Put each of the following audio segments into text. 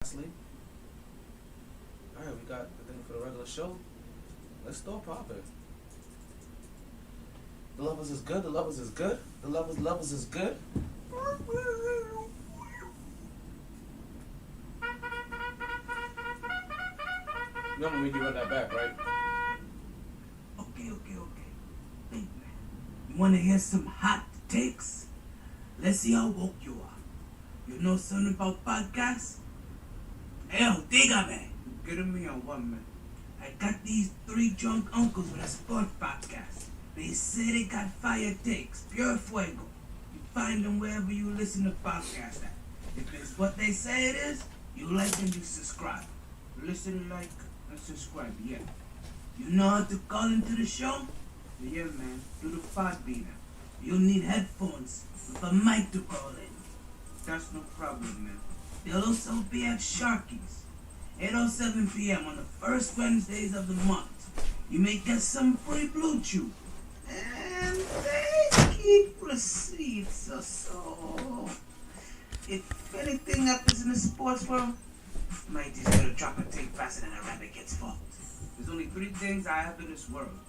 Sleep. Alright, we got the thing for the regular show. Let's start popping. The lovers is good, the lovers is good, the lovers is good. You want me to run that back, right? Okay. Think, man. You want to hear some hot takes? Let's see how woke you are. You know something about podcasts? Hell, dígame. You kidding me or what, man? I got these three drunk uncles with a sport podcast. They say they got fire takes, pure fuego. You find them wherever you listen to podcasts at. If it's what they say it is, you like and you subscribe. Listen, like, and subscribe, yeah. You know how to call into the show? Yeah, man, do the podbean. You'll need headphones with a mic to call in. That's no problem, man. They'll also be at Sharky's, 8:07 p.m. on the first Wednesdays of the month. You may get some free Blue Chew. And they keep receipts or so. If anything happens in the sports world, MyT's gonna drop a tape faster than a rabbit gets fucked. There's only three things I have in this world.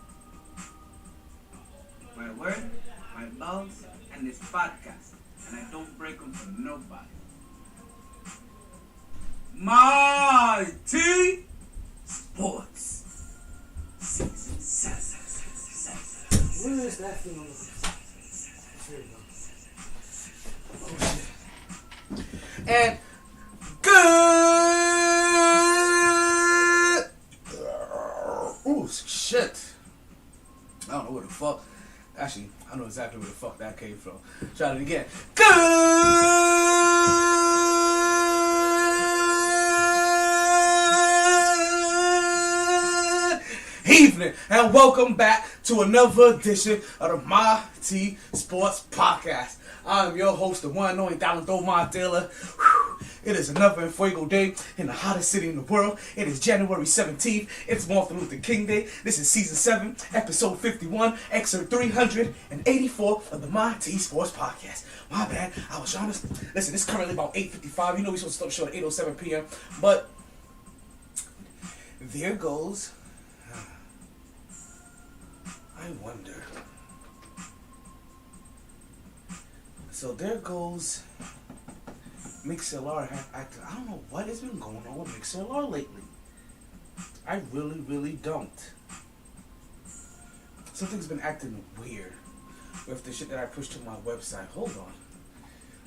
My word, my balls, and this podcast. And I don't break them for nobody. MyT Sports Season 7. Where is that thing on the... Here we go. Oh shit. And good. Oh shit. I don't know where the fuck. Actually, I know exactly where the fuck that came from. Try it again. Good evening, and welcome back to another edition of the MyT Sports Podcast. I am your host, the one and only Untitled Chapter. It is another Fuego day in the hottest city in the world. It is January 17th. It's Martin Luther King Day. This is Season 7, Episode 51, X38 of the MyT Sports Podcast. My bad. I was trying to... Listen, it's currently about 8:55. You know we're supposed to start the show at 8:07 p.m. But there goes... I wonder. So there goes... MixLR acting. I don't know what has been going on with MixLR lately. I really don't. Something's been acting weird with the shit that I pushed to my website. Hold on.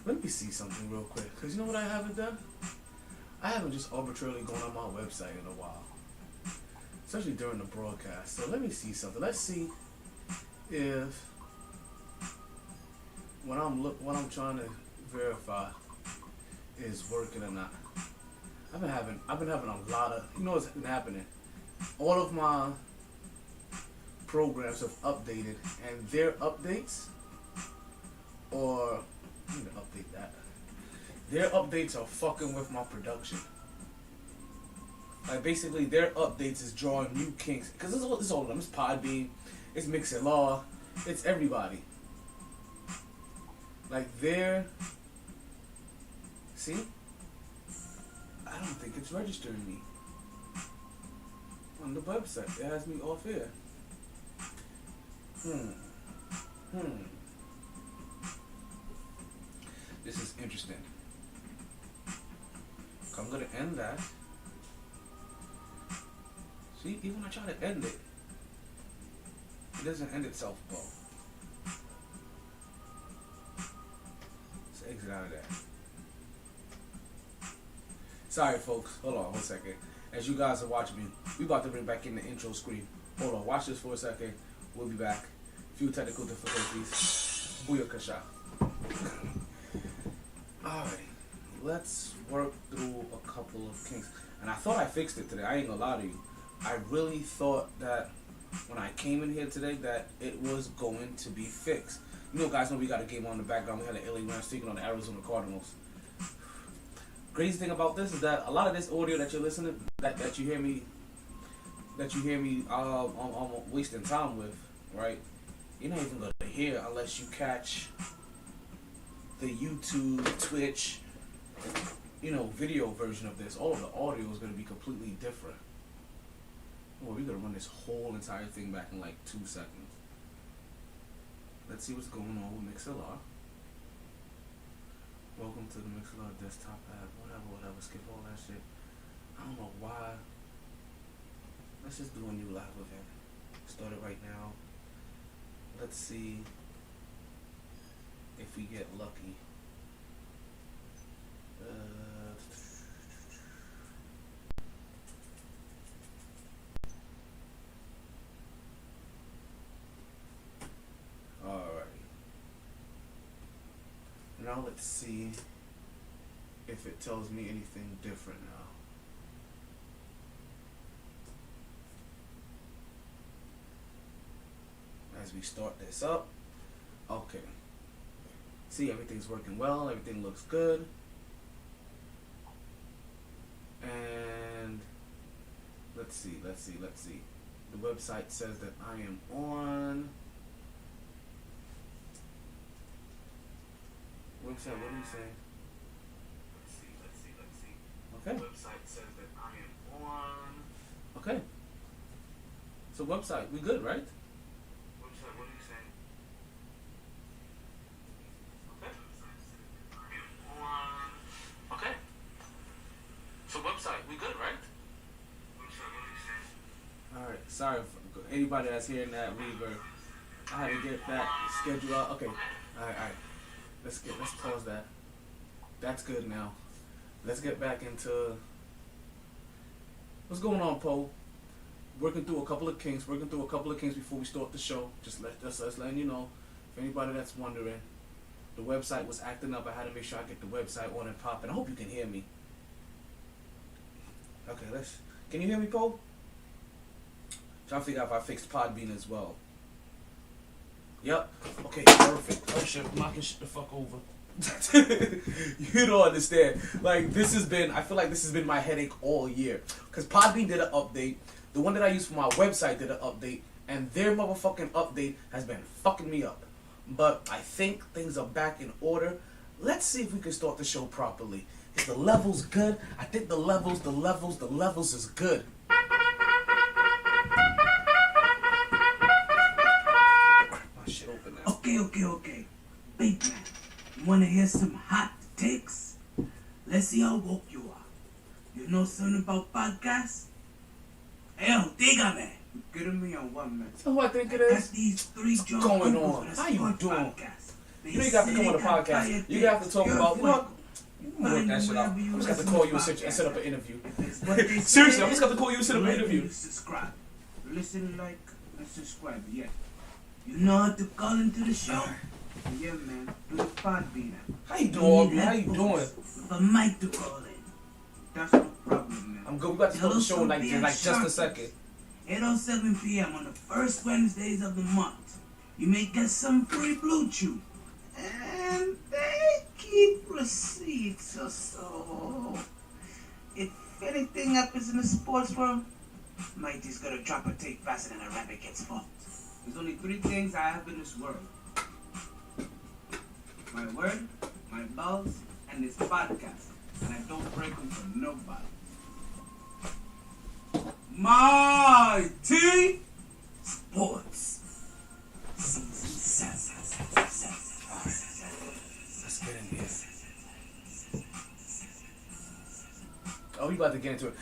Let me see something real quick. Because you know what I haven't done? I haven't just arbitrarily gone on my website in a while. Especially during the broadcast. So let me see something. Let's see if what I'm trying to verify is working or not. I've been having a lot of, you know what's been happening? All of my programs have updated, and their updates, or I need to update that. Their updates are fucking with my production. Like basically, their updates is drawing new kinks, because it's all of them. It's Podbean, it's MixLR, it's everybody. Like see? I don't think it's registering me on the website. It has me off here. This is interesting. I'm gonna end that. See, even when I try to end it, it doesn't end itself well. Let's exit out of that. Sorry, folks. Hold on 1 second. As you guys are watching me, we about to bring back in the intro screen. Hold on. Watch this for a second. We'll be back. Few technical difficulties. Booyakasha. Alright. Let's work through a couple of kinks. And I thought I fixed it today. I ain't gonna lie to you. I really thought that when I came in here today that it was going to be fixed. You know, guys, we got a game on in the background. We had an LA Rams taking on the Arizona Cardinals. Crazy thing about this is that a lot of this audio that you're listening, that you hear me wasting time with, right? You're not even gonna hear unless you catch the YouTube, Twitch, video version of this, all of the audio is going to be completely different. Well, we're going to run this whole entire thing back in like 2 seconds. Let's see what's going on with MixLR. Welcome to the MixLR desktop app. Whatever. Skip all that shit. I don't know why. Let's just do a new live event. Start it right now. Let's see if we get lucky. Now let's see if it tells me anything different now. As we start this up, okay. See, everything's working well, everything looks good. And let's see. The website says that I am on. Website, what are you saying? Let's see. Okay. The website says that I am on. Okay. So website, we good, right? Website, what are you saying? Okay. I am on. Okay. So website, we good, right? Website, what are you saying? All right. Sorry for anybody that's hearing that reverb. I had to get that schedule out. Okay. All right. Let's pause that. That's good now. Let's get back into what's going on, Poe. Working through a couple of kinks before we start the show. Just letting you know. If anybody that's wondering, the website was acting up. I had to make sure I get the website on and popping. I hope you can hear me. Okay, can you hear me, Poe? Trying to figure out if I fixed Podbean as well. Yep. Okay, perfect. Oh shit, I'm knocking shit the fuck over. You don't understand. Like, I feel like this has been my headache all year. Because Podbean did an update. The one that I use for my website did an update. And their motherfucking update has been fucking me up. But I think things are back in order. Let's see if we can start the show properly. Is the levels good? I think the levels is good. Okay. Big man, you wanna hear some hot takes? Let's see how woke you are. You know something about podcasts? Hell, dígame. You kidding me on what, man? So what I think it is? Got these three What's going on? How you doing? You know you got to come on the podcast. You have to talk about, you work that shit out. I'm just got to call you and set up an interview. Seriously, I'm just got to call you and set up an interview. Subscribe. Listen, like, and subscribe, yeah. You know how to call into the show? Yeah, man. Do the Podbean. How you doing, man? How you doing? With a mic to call in. That's no problem, man. I'm good. We got to start the show in like just a second. 8:07 p.m. on the first Wednesdays of the month. You may get some free Blue Chew. And they keep receipts or so. If anything happens in the sports world, MyT's gonna drop a take faster than a rabbit gets fucked. There's only 3 things I have in this world. My word, my balls, and this podcast. And I don't break them for nobody. MyT Sports Season 7. Let's get in here. Oh, we about to get into it.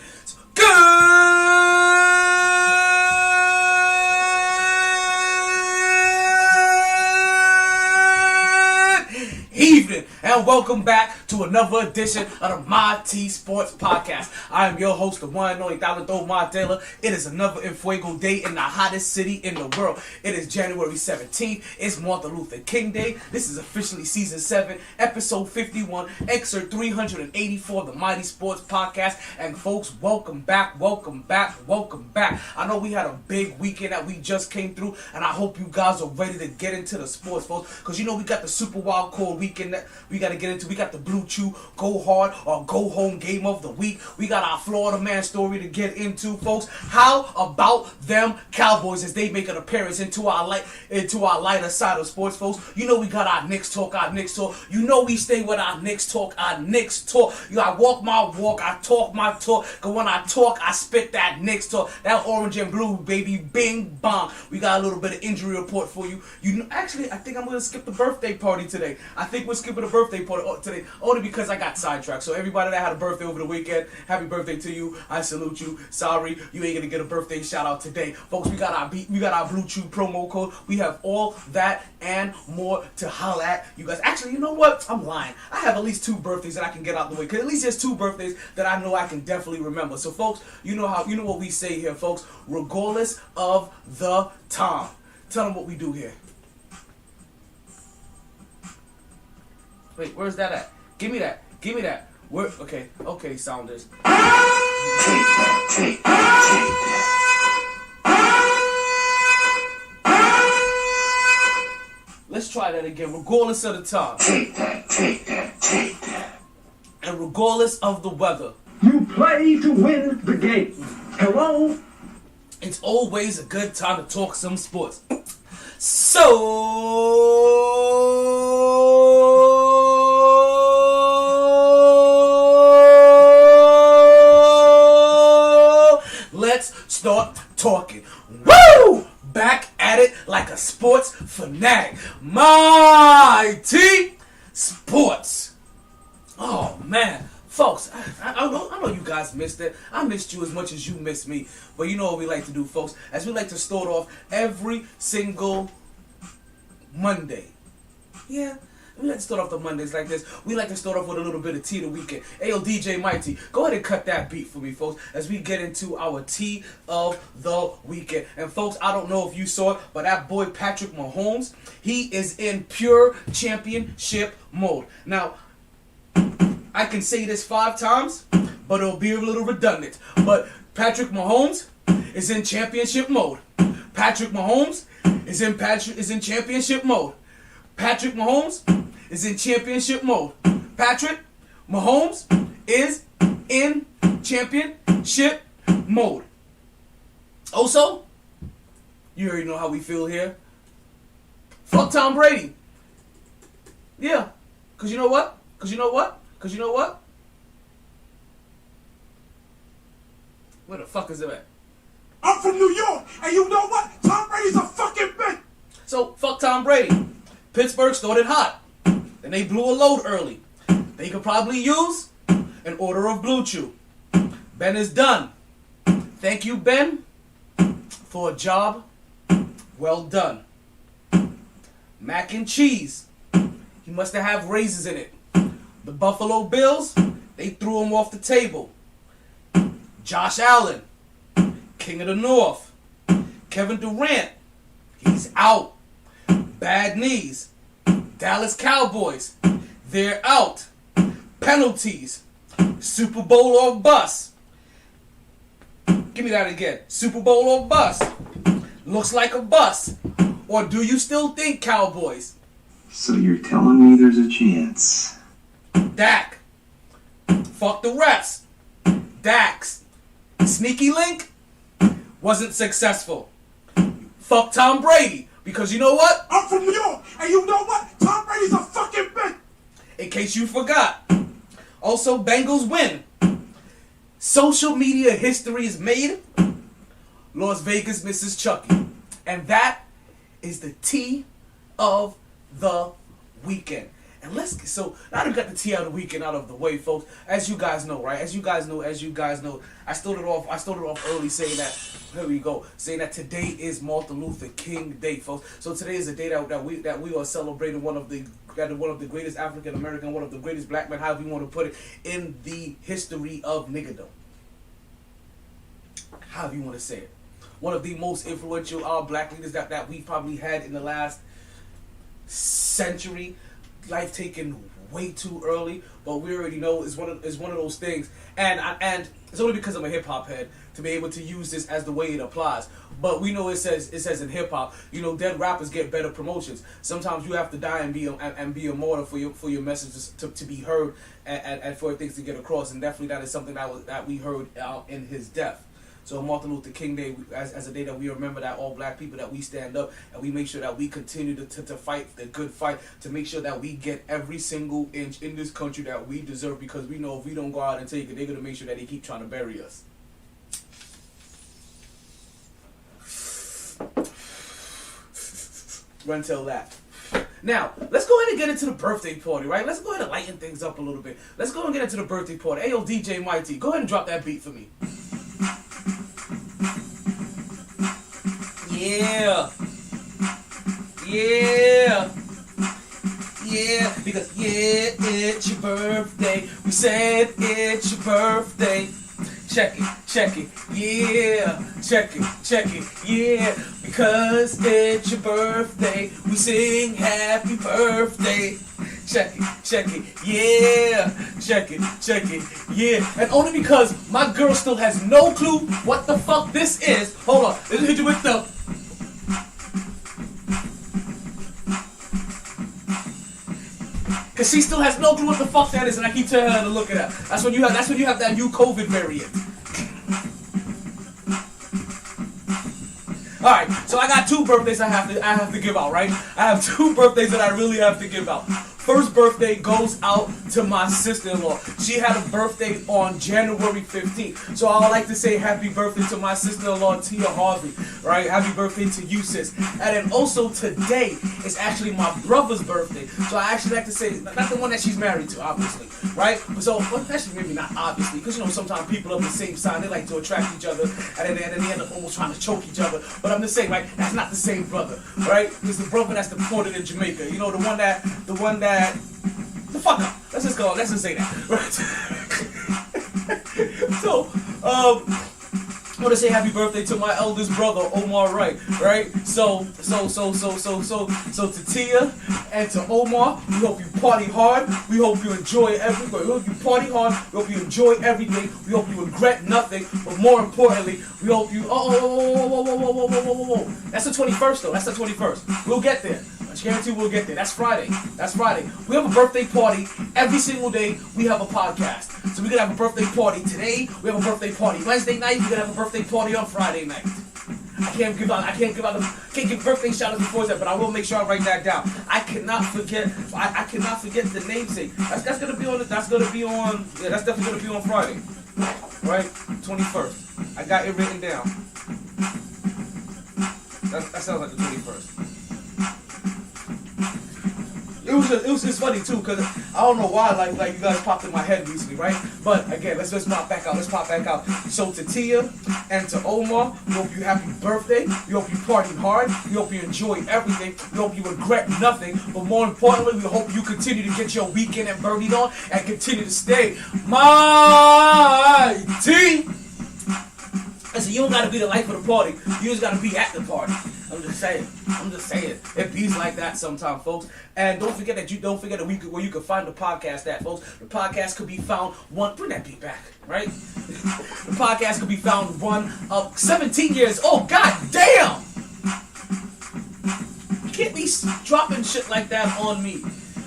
Evening and welcome back to another edition of the MyT Sports Podcast. I am your host, the one and only Untitled Chapter. It is another Enfuego day in the hottest city in the world. It is January 17th. It's Martin Luther King Day. This is officially season 7, episode 51, excerpt 384 of the MyT Sports Podcast. And folks, welcome back. I know we had a big weekend that we just came through, and I hope you guys are ready to get into the sports, folks, because you know we got the Super Wild Card weekend that we got to get into. We got the Blue Blue Chew Go Hard or Go Home Game of the Week. We got our Florida man story to get into, folks. How about them Cowboys as they make an appearance into our lighter side of sports, folks? You know we got our Knicks talk. You know we stay with our Knicks talk. You know, I walk my walk, I talk my talk. Cause when I talk, I spit that Knicks talk. That orange and blue, baby, bing bong. We got a little bit of injury report for you. You know, actually, I think I'm gonna skip the birthday party today. I think we're skipping the birthday party today only because I got sidetracked. So everybody that had a birthday over the weekend, happy birthday to you. I salute you. Sorry, you ain't gonna get a birthday shout out today, folks. We got our Blue Chew promo code. We have all that and more to holla at you guys. Actually, you know what? I'm lying. I have at least 2 birthdays that I can get out the way. Cause at least there's 2 birthdays that I know I can definitely remember. So, folks, you know what we say here, folks. Regardless of the time, tell them what we do here. Wait, where's that at? Give me that. Where? Okay, Sounders. Take that. Let's try that again, regardless of the time. Take that. And regardless of the weather. You play to win the game. Hello? It's always a good time to talk some sports. So let's start talking. Woo! Back at it like a sports fanatic. MyT Sports. Oh man, folks, I know you guys missed it. I missed you as much as you missed me. But you know what we like to do, folks, as we like to start off every single Monday. Yeah, we like to start off the Mondays like this. We like to start off with a little bit of tea of the weekend. Hey, yo, DJ MyT, go ahead and cut that beat for me, folks, as we get into our tea of the weekend. And, folks, I don't know if you saw it, but that boy Patrick Mahomes, he is in pure championship mode. Now, I can say this 5 times, but it'll be a little redundant. But Patrick Mahomes is in championship mode. Patrick Mahomes is in championship mode. Patrick Mahomes is in championship mode. Patrick Mahomes is in championship mode. Also, you already know how we feel here. Fuck Tom Brady. Yeah, cause you know what? Where the fuck is it at? I'm from New York, and you know what? Tom Brady's a fucking bitch. So, fuck Tom Brady. Pittsburgh started hot. Then they blew a load early. They could probably use an order of Blue Chew. Ben is done. Thank you, Ben, for a job well done. Mac and cheese. He must have raisins in it. The Buffalo Bills, they threw him off the table. Josh Allen, King of the North. Kevin Durant, he's out. Bad knees. Dallas Cowboys, they're out. Penalties. Super Bowl or bust. Give me that again. Super Bowl or bust. Looks like a bust. Or do you still think Cowboys? So you're telling me there's a chance? Dak. Fuck the refs. Dax. Sneaky link. Wasn't successful. Fuck Tom Brady. Because you know what? I'm from New York, and you know what? Tom Brady's a fucking bitch. In case you forgot. Also, Bengals win. Social media history is made. Las Vegas misses Chucky. And that is the tea of the weekend. And so now that we got the tea of the weekend out of the way, folks, as you guys know, right? As you guys know, I started off early saying that, here we go, saying that today is Martin Luther King Day, folks. So today is a day that we are celebrating one of the greatest African American, one of the greatest black men, however you want to put it, in the history of niggerdom. However you want to say it. One of the most influential black leaders that we've probably had in the last century. Life taken way too early, but we already know it's one of those things. And it's only because I'm a hip hop head to be able to use this as the way it applies. But we know it says in hip hop, dead rappers get better promotions. Sometimes you have to die and be a martyr for your messages to be heard and for things to get across. And definitely that is something that we heard in his death. So Martin Luther King Day, as a day that we remember that all black people, that we stand up and we make sure that we continue to fight the good fight, to make sure that we get every single inch in this country that we deserve, because we know if we don't go out and take it, they're going to make sure that they keep trying to bury us. Run till that. Now, let's go ahead and get into the birthday party, right? Let's go ahead and lighten things up a little bit. Let's go and get into the birthday party. Hey, yo, DJ MyT, go ahead and drop that beat for me. Yeah. Because it's your birthday. We said it's your birthday. Check it, yeah. Check it, yeah. Because it's your birthday, we sing happy birthday. Check it, yeah. Check it, yeah. And only because my girl still has no clue what the fuck this is. Hold on, let's hit you with the... Cause she still has no clue what the fuck that is, and I keep telling her to look it up. That's when you have that new COVID variant. All right, so I got 2 birthdays I have to give out, right? I have 2 birthdays that I really have to give out. First birthday goes out to my sister-in-law. She had a birthday on January 15th. So I would like to say happy birthday to my sister-in-law, Tia Harvey, right? Happy birthday to you, sis. And then also today is actually my brother's birthday. So I actually like to say, not the one that she's married to, obviously, right? So, well, actually maybe not obviously, because sometimes people of the same sign, they like to attract each other, and then they end up almost trying to choke each other. But I'm just saying, right, that's not the same brother, right? It's the brother that's deported in Jamaica. The one that the fuck up. Let's just say that. Right. So, I want to say happy birthday to my eldest brother, Omar Wright, right? So to Tia and to Omar, we hope you party hard. We hope you enjoy everything. We hope you party hard. We hope you enjoy everything. We hope you regret nothing. But more importantly, we hope you... Whoa. That's the 21st, though. That's the 21st. We'll get there. I guarantee we'll get there. That's Friday. We have a birthday party every single day. We have a podcast. So we're gonna have a birthday party today. We have a birthday party Wednesday night. We're gonna have a birthday party on Friday night. I can't give birthday shout outs before that, but I will make sure I write that down. I cannot forget the namesake. That's definitely gonna be on Friday. Right? 21st. I got it written down. That sounds like the 21st. It's funny too, because I don't know why like you guys popped in my head recently, right? But again, let's pop back out. So to Tia and to Omar, we hope you happy birthday. We hope you party hard. We hope you enjoy everything. We hope you regret nothing. But more importantly, we hope you continue to get your weekend and birdied on and continue to stay MyT. Listen, you don't gotta be the life of the party. You just gotta be at the party. I'm just saying. It beats like that sometimes, folks. And don't forget that where you can find the podcast at, folks. The podcast could be found bring that beat back, right? The podcast could be found one of 17 years old. God damn! You can't be dropping shit like that on me.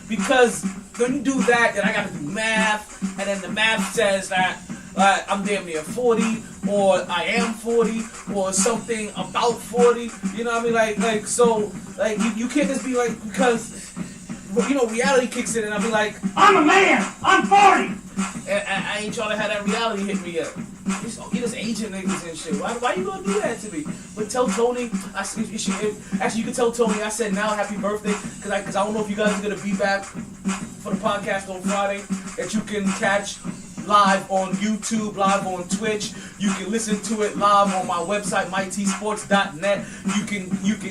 Because when you do that, then I gotta do math, and then the math says that I'm damn near 40, or I am 40, or something about 40. You know what I mean? So you can't just be like, because reality kicks in, and I'll be like, I'm a man. I'm 40. And I ain't trying to have that reality hit me yet. You just aging niggas and shit. Why you gonna do that to me? But tell Tony, you can tell Tony I said now happy birthday, because I don't know if you guys are gonna be back for the podcast on Friday, that you can catch live on YouTube, live on Twitch. You can listen to it live on my website, mytsports.net. You can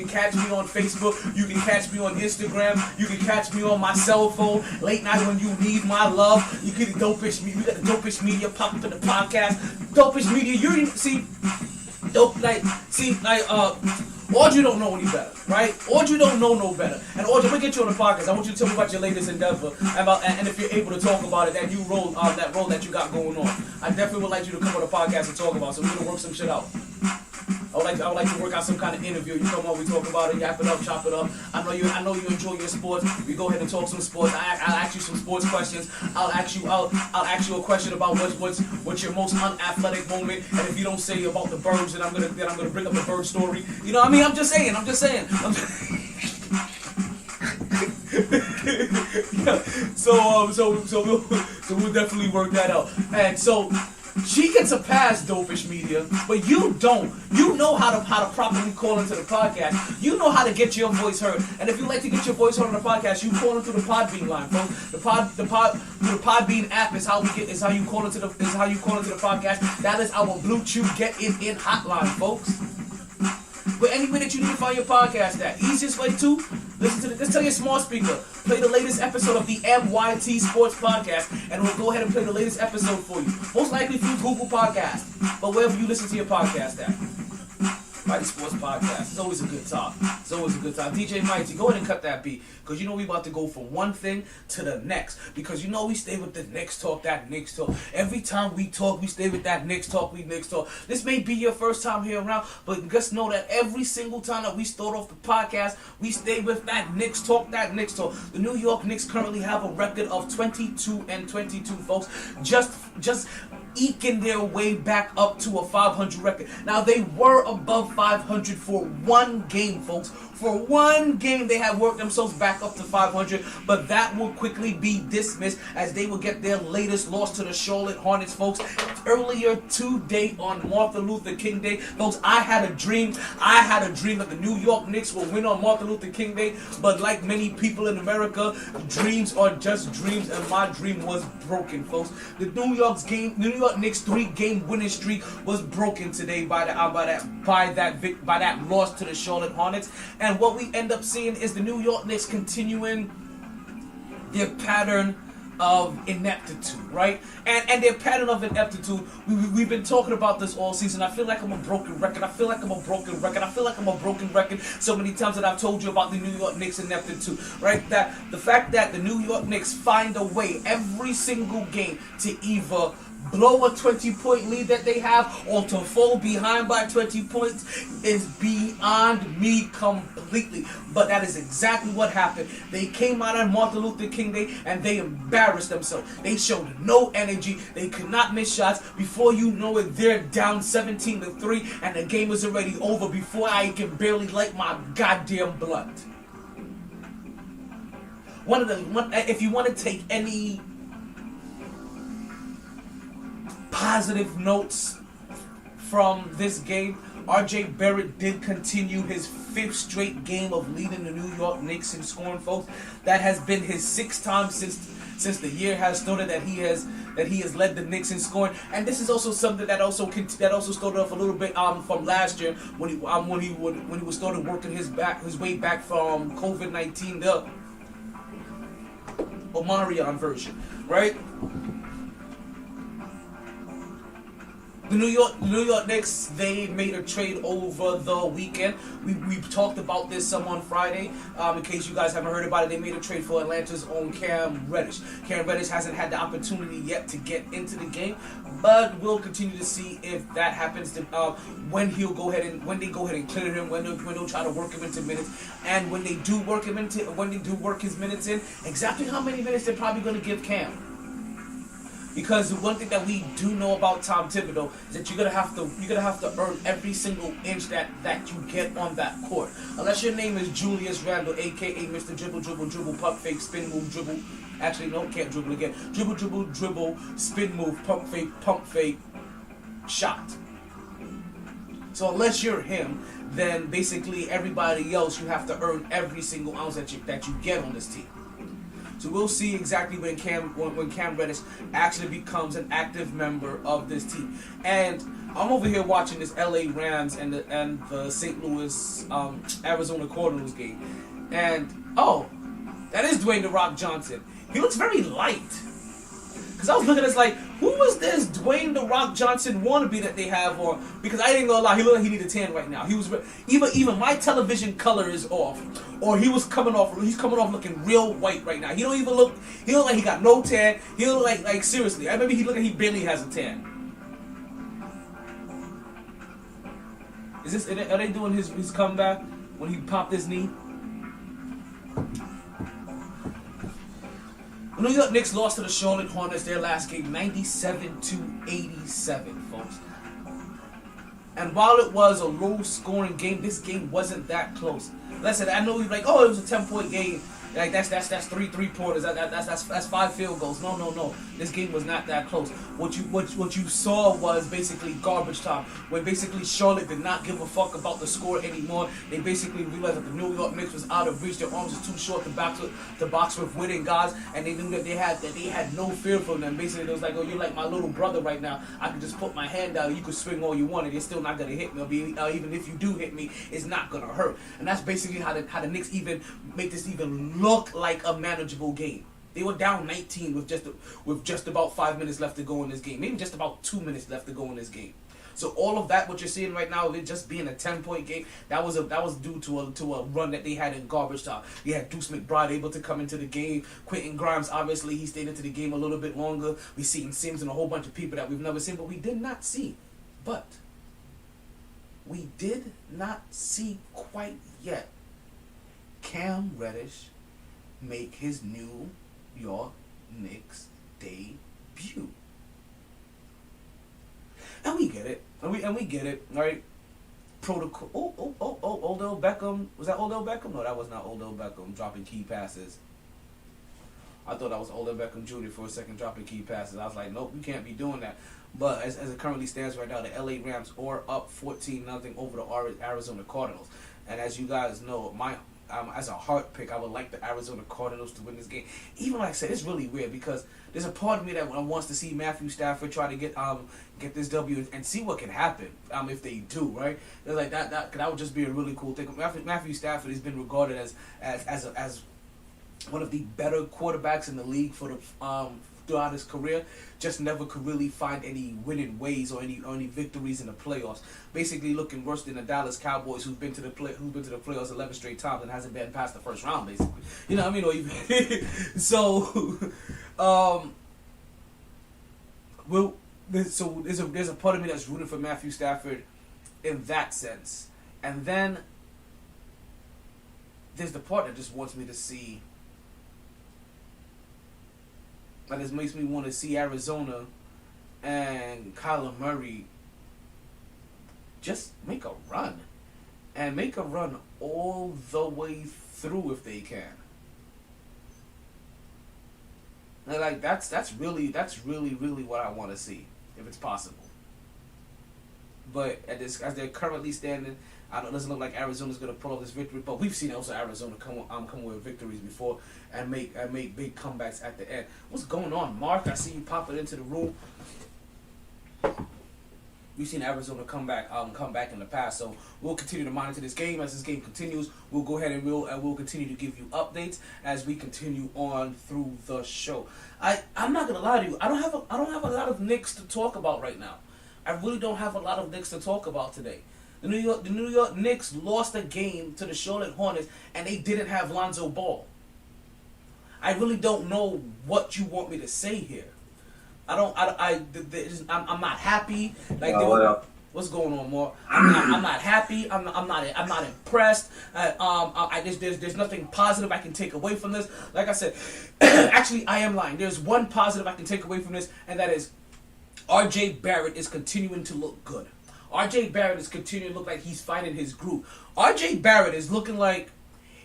catch me on Facebook. You can catch me on Instagram. You can catch me on my cell phone late night when you need my love. You get the Dopish Media. We got the Dopish Media pop up in the podcast. Dopish Media. Audrey don't know any better, right? Audrey don't know no better. And Audrey, I'm gonna get you on the podcast. I want you to tell me about your latest endeavor, and if you're able to talk about it, that new role, that role that you got going on. I definitely would like you to come on the podcast and talk about it, so we're gonna work some shit out. I would like to work out some kind of interview. You come on, we talk about it, yap it up, chop it up. I know you enjoy your sports. We go ahead and talk some sports. I'll ask you some sports questions. I'll ask you a question about what's your most unathletic moment. And if you don't say about the birds, then I'm gonna bring up the bird story. You know what I mean? I'm just saying. So we'll definitely work that out. And so she gets a pass, Dopish Media, but you don't. You know how to properly call into the podcast. You know how to get your voice heard. And if you like to get your voice heard on the podcast, you call into the Podbean line, folks. The Podbean app is how you call into the podcast. That is our Bluetooth get in hotline, folks. But any way that you need to find your podcast at, easiest way to just tell your smart speaker, play the latest episode of the MyT Sports Podcast, and we'll go ahead and play the latest episode for you. Most likely through Google Podcast, but wherever you listen to your podcast at. MyT Sports Podcast. It's always a good time. DJ MyT, go ahead and cut that beat, because you know we about to go from one thing to the next. Because you know we stay with the Knicks talk, that Knicks talk. Every time we talk, we stay with that Knicks talk, This may be your first time here around, but just know that every single time that we start off the podcast, we stay with that Knicks talk, The New York Knicks currently have a record of 22-22, folks. Just eking their way back up to a 500 record. Now, they were above 500 for one game, folks. For one game, they have worked themselves back up to 500, but that will quickly be dismissed as they will get their latest loss to the Charlotte Hornets, folks. Earlier today on Martin Luther King Day, folks, I had a dream that the New York Knicks will win on Martin Luther King Day, but like many people in America, dreams are just dreams, and my dream was broken, folks. The New York Knicks 3-game winning streak was broken today by that loss to the Charlotte Hornets. And what we end up seeing is the New York Knicks continuing their pattern of ineptitude, right? And their pattern of ineptitude, we've been talking about this all season. I feel like I'm a broken record. So many times that I've told you about the New York Knicks ineptitude, right? That the fact that the New York Knicks find a way every single game to either blow a 20-point lead that they have or to fall behind by 20 points is beyond me completely. But that is exactly what happened. They came out on Martin Luther King Day and they embarrassed themselves. They showed no energy. They could not miss shots. Before you know it, they're down 17-3 and the game is already over before I can barely light my goddamn blunt. If you want to take any positive notes from this game, RJ Barrett did continue his 5th straight game of leading the New York Knicks in scoring, folks. That has been his 6th time since the year has started that he has led the Knicks in scoring. And this is also something that also started off a little bit from last year when he was started working his way back from COVID-19, the Omarion version, right? The New York Knicks, they made a trade over the weekend. We talked about this some on Friday. In case you guys haven't heard about it, they made a trade for Atlanta's own Cam Reddish. Cam Reddish hasn't had the opportunity yet to get into the game, but we'll continue to see if that happens. When they go ahead and clear him, when they'll try to work him into minutes, and when they do work his minutes in, exactly how many minutes they're probably going to give Cam. Because the one thing that we do know about Tom Thibodeau is that you're gonna have to earn every single inch that you get on that court. Unless your name is Julius Randle, aka Mr. Dribble, pump fake, spin move, dribble. Actually, no, can't dribble again. Dribble, spin move, pump fake, shot. So unless you're him, then basically everybody else, you have to earn every single ounce that you get on this team. So we'll see exactly when Cam Reddish actually becomes an active member of this team. And I'm over here watching this LA Rams and the St. Louis Arizona Cardinals game. And that is Dwayne "The Rock" Johnson. He looks very light Because I was looking at this like, who was this Dwayne The Rock Johnson wannabe that they have on? Because I ain't gonna lie, he looked like he needed a tan right now. He was even my television color is off, or he's coming off looking real white right now. He look like he got no tan. He look like seriously. I remember he look like he barely has a tan. Are they doing his comeback when he popped his knee? The New York Knicks lost to the Charlotte Hornets their last game, 97-87, folks. And while it was a low-scoring game, this game wasn't that close. Listen, I know you're like, oh, it was a 10-point game. Like that's 3 3-pointers. That's 5 field goals. No. This game was not that close. What you saw was basically garbage time. When basically Charlotte did not give a fuck about the score anymore. They basically realized that the New York Knicks was out of reach. Their arms was too short to box with winning guys, and they knew that they had no fear from them. Basically, it was like, oh, you're like my little brother right now. I can just put my hand out. You can swing all you want, and you're still not gonna hit me. Even if you do hit me, it's not gonna hurt. And that's basically how the Knicks even make this even look like a manageable game. They were down 19 with just about 5 minutes left to go in this game. Maybe just about 2 minutes left to go in this game. So all of that, what you're seeing right now, it just being a 10-point game, that was due to a run that they had in garbage time. You had Deuce McBride able to come into the game. Quentin Grimes, obviously, he stayed into the game a little bit longer. We seen Sims and a whole bunch of people that we've never seen, but we did not see quite yet Cam Reddish make his New York Knicks debut. And we get it. And we get it, right? Protocol. Odell Beckham. Was that Odell Beckham? No, that was not Odell Beckham dropping key passes. I thought that was Odell Beckham Jr. for a second dropping key passes. I was like, nope, we can't be doing that. But as it currently stands right now, the LA Rams are up 14-0 over the Arizona Cardinals. And as you guys know, as a heart pick, I would like the Arizona Cardinals to win this game. Even like I said, it's really weird because there's a part of me that wants to see Matthew Stafford try to get this W and see what can happen if they do, right? They're like that would just be a really cool thing. Matthew Stafford has been regarded as one of the better quarterbacks in the league for the throughout his career, just never could really find any winning ways or any victories in the playoffs. Basically, looking worse than the Dallas Cowboys, who've been to the playoffs 11 straight times and hasn't been past the first round. Basically, you know what I mean? Or even so, there's a part of me that's rooting for Matthew Stafford in that sense, and then there's the part that just wants me to see. That just makes me want to see Arizona and Kyler Murray just make a run. And make a run all the way through if they can. And like that's really what I want to see, if it's possible. But as they're currently standing, it doesn't look like Arizona's going to pull off this victory, but we've seen also Arizona come with victories before and make big comebacks at the end. What's going on, Mark? I see you popping into the room. We've seen Arizona come back in the past, so we'll continue to monitor this game. As this game continues, we'll go ahead and we'll continue to give you updates as we continue on through the show. I'm not gonna lie to you, I don't have a lot of Knicks to talk about right now. I really don't have a lot of Knicks to talk about today. The New York Knicks lost a game to the Charlotte Hornets, and they didn't have Lonzo Ball. I really don't know what you want me to say here. I'm not happy. Like, what's going on, Mark? I'm not happy. I'm not impressed. There's nothing positive I can take away from this. Like I said, actually, I am lying. There's one positive I can take away from this, and that is R.J. Barrett is continuing to look good. R.J. Barrett is continuing to look like he's finding his groove. R.J. Barrett is looking like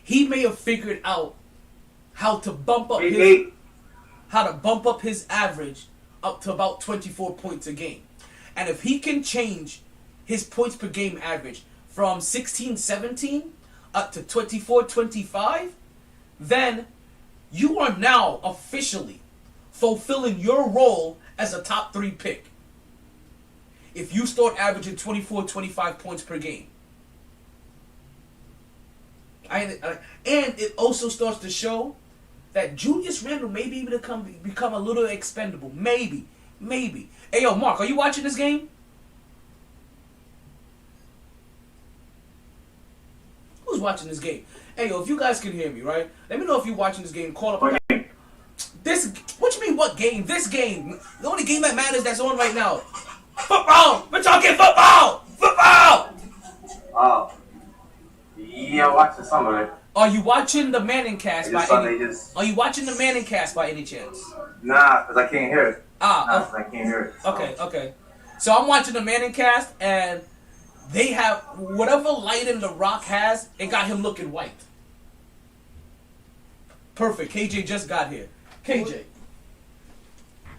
he may have figured out how to bump up his average up to about 24 points a game. And if he can change his points per game average from 16-17 up to 24-25, then you are now officially fulfilling your role as a top 3 pick. If you start averaging 24-25 points per game. And it also starts to show that Julius Randle may be able to become a little expendable. Maybe. Hey, yo, Mark, are you watching this game? Who's watching this game? Hey, yo, if you guys can hear me, right? Let me know if you're watching this game. Call up. This, what you mean, what game? This game. The only game that matters that's on right now. Football! We're talking football! Football! Oh. Yeah, watching some of it. Are you watching the Manning cast Are you watching the Manning cast by any chance? Nah, because I can't hear it. I can't hear it. So. Okay. So I'm watching the Manning cast, and they have whatever lighting The Rock has, it got him looking white. Perfect. KJ just got here. KJ.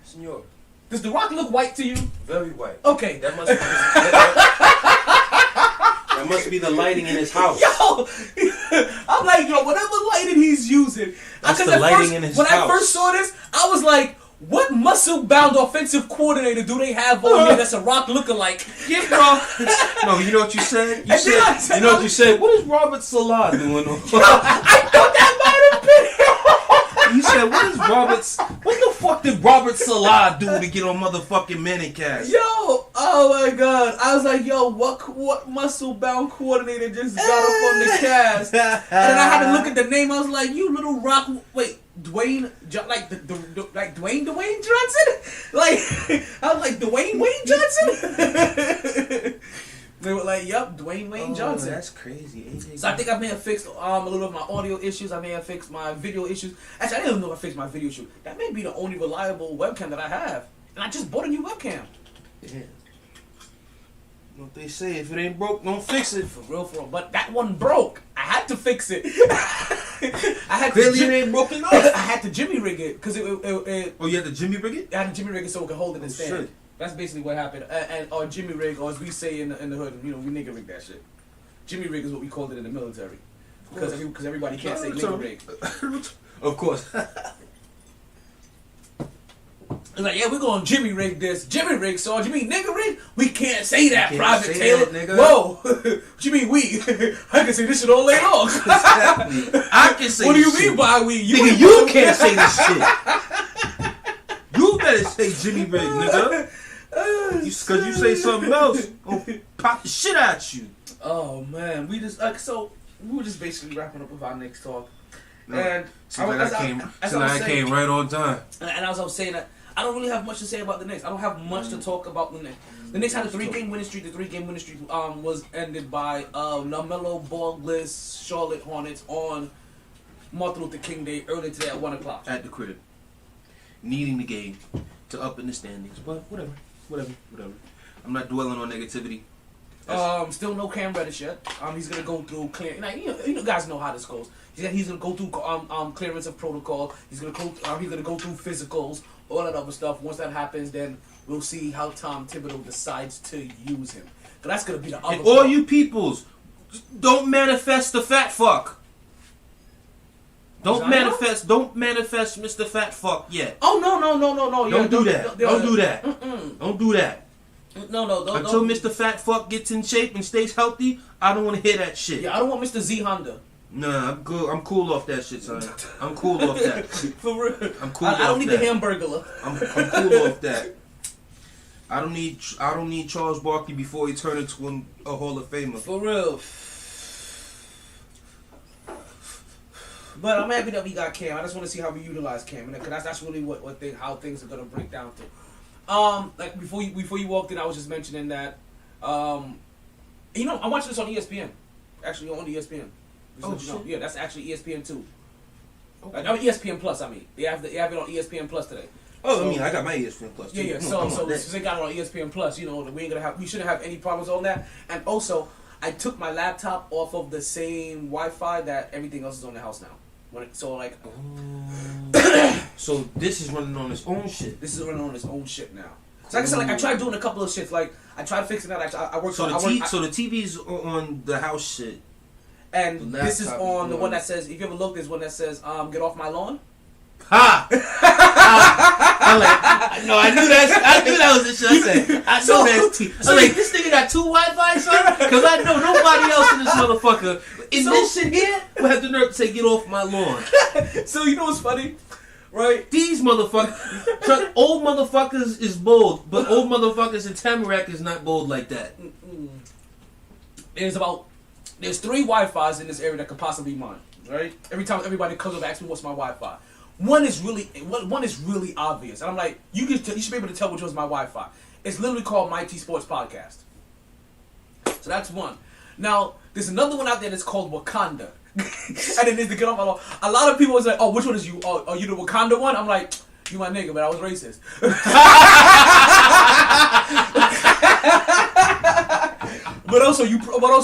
Senor. Does The Rock look white to you? Very white. Okay. That must be the lighting in his house. Yo! I'm like, yo, whatever lighting he's using. That's the lighting in his house. When I first saw this, I was like, what muscle-bound offensive coordinator do they have on here that's a Rock lookalike? Yeah, bro. No, you know what you said? You know what you said? What is Robert Salah doing on? I thought that might have been You said, what the fuck did Robert Salah do to get on motherfucking Manicast? Yo, oh my god. I was like, yo, what muscle-bound coordinator just got up on the cast? And then I had to look at the name. I was like, you little Rock, wait, Dwayne, like Dwayne Johnson? Like, I was like, Dwayne Johnson? They were like, yep, Dwayne Wayne Johnson. That's crazy. AJ So I think I may have fixed a little of my audio issues. I may have fixed my video issues. Actually, I didn't even know if I fixed my video issue. That may be the only reliable webcam that I have. And I just bought a new webcam. Yeah. What they say, if it ain't broke, don't fix it. For real. But that one broke. I had to fix it. Clearly it ain't broken off. I had to Jimmy rig it. Because it Oh, you had to Jimmy rig it? I had to Jimmy rig it so it could hold it and stand. Shit. That's basically what happened. Or Jimmy rig, or as we say in the hood, you know, we nigga rig that shit. Jimmy rig is what we called it in the military. Because everybody can't say nigga rig. Of course. It's like, yeah, we're going to Jimmy rig this. Jimmy rig, so you mean nigga rig? We can't say that, Private Taylor. That, whoa. What you mean we? I can say this shit all day long. Exactly. I can say what do you this mean shit. by we? You can't say this shit. You better say Jimmy rig, nigga. Because you say something else, I'll pop the shit at you. Oh, man. We just, so we were just basically wrapping up with our Knicks talk. No. And I came right on time. And as I was saying that, I don't really have much to say about the Knicks. I don't have much to talk about the Knicks. The Knicks had a 3-game winning streak. The 3-game winning streak was ended by LaMelo Ballless Charlotte Hornets on Martin Luther King Day early today at 1 o'clock. At the crib. Needing the game to up in the standings. But whatever. I'm not dwelling on negativity. Still no Cam Reddish yet. He's gonna go through clear. You know, guys know how this goes. He's gonna go through clearance of protocol. He's gonna go through physicals, all that other stuff. Once that happens, then we'll see how Tom Thibodeau decides to use him. But that's gonna be the other. And all you peoples, don't manifest the fat fuck. Don't manifest Mr. Fat Fuck yet. Oh no! Don't do that. Don't do that. Don't do that. No. Until Mr. Fat Fuck gets in shape and stays healthy, I don't want to hear that shit. Yeah, I don't want Mr. Z Honda. Nah, I'm good. I'm cool off that shit, son. I'm cool off that. For real. I'm cool. I don't need the Hamburglar. I'm cool off that. I don't need Charles Barkley before he turns into a Hall of Famer. For real. But I'm happy that we got Cam. I just want to see how we utilize Cam, because that's really how things are gonna break down to. Like before you walked in, I was just mentioning that, I'm watching this on ESPN. Actually, on ESPN. Shit. Yeah, that's actually ESPN 2. Okay. ESPN Plus. I mean, they have it on ESPN Plus today. Oh, I got my ESPN Plus too. Yeah. So since they got it on ESPN Plus, we shouldn't have any problems on that. And also, I took my laptop off of the same Wi-Fi that everything else is on the house now. So this is running on its own shit. This is running on its own shit now. So like I said, I tried doing a couple of shits. Like I tried fixing that. I worked. So the TV's on the house shit. And this is on the one that says, if you ever look, there's one that says, "Get off my lawn." Ha! I knew that was the shit I said. I know that's T. I'm like, this nigga got 2 Wi-Fi, son? Because I know nobody else in this motherfucker in this shit here, will have the nerve to say, get off my lawn. So you know what's funny? Right? These motherfuckers, old motherfuckers is bold, but old motherfuckers in Tamarack is not bold like that. There's 3 Wi-Fis in this area that could possibly be mine. Right? Every time everybody comes up and asks me what's my Wi-Fi, one is really obvious, and I'm like, you should be able to tell which one's my Wi-Fi. It's literally called MyT Sports Podcast. So that's one. Now there's another one out there that's called Wakanda. And it is to get off my lawn. A lot of people was like, "Oh, which one is you? Oh, are you the Wakanda one?" I'm like, "You my nigga, but I was racist." But also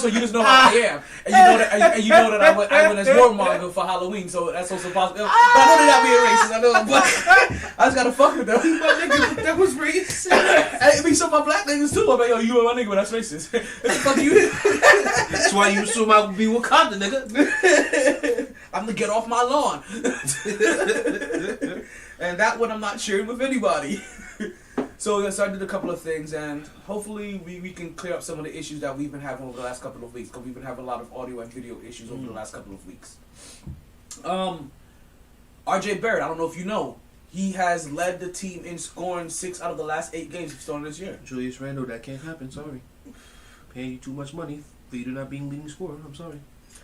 you just know how I am, and you know that I went as warmonger for Halloween, so that's also possible. But I know they're not being racist. I know, but I just gotta fuck with them. My nigga, that was racist. I mean, some of my black niggas too. I'm like, yo, you my nigga, but that's racist. Fuck you. That's why you assume I would be Wakanda, nigga. I'm gonna get off my lawn. And that one I'm not sharing with anybody. So I did a couple of things, and hopefully we can clear up some of the issues that we've been having over the last couple of weeks, because we've been having a lot of audio and video issues over the last couple of weeks. RJ Barrett, I don't know if you know, he has led the team in scoring 6 out of the last 8 games he's started this year. Julius Randle, that can't happen, sorry. Paying you too much money for you to not being leading scorer, I'm sorry.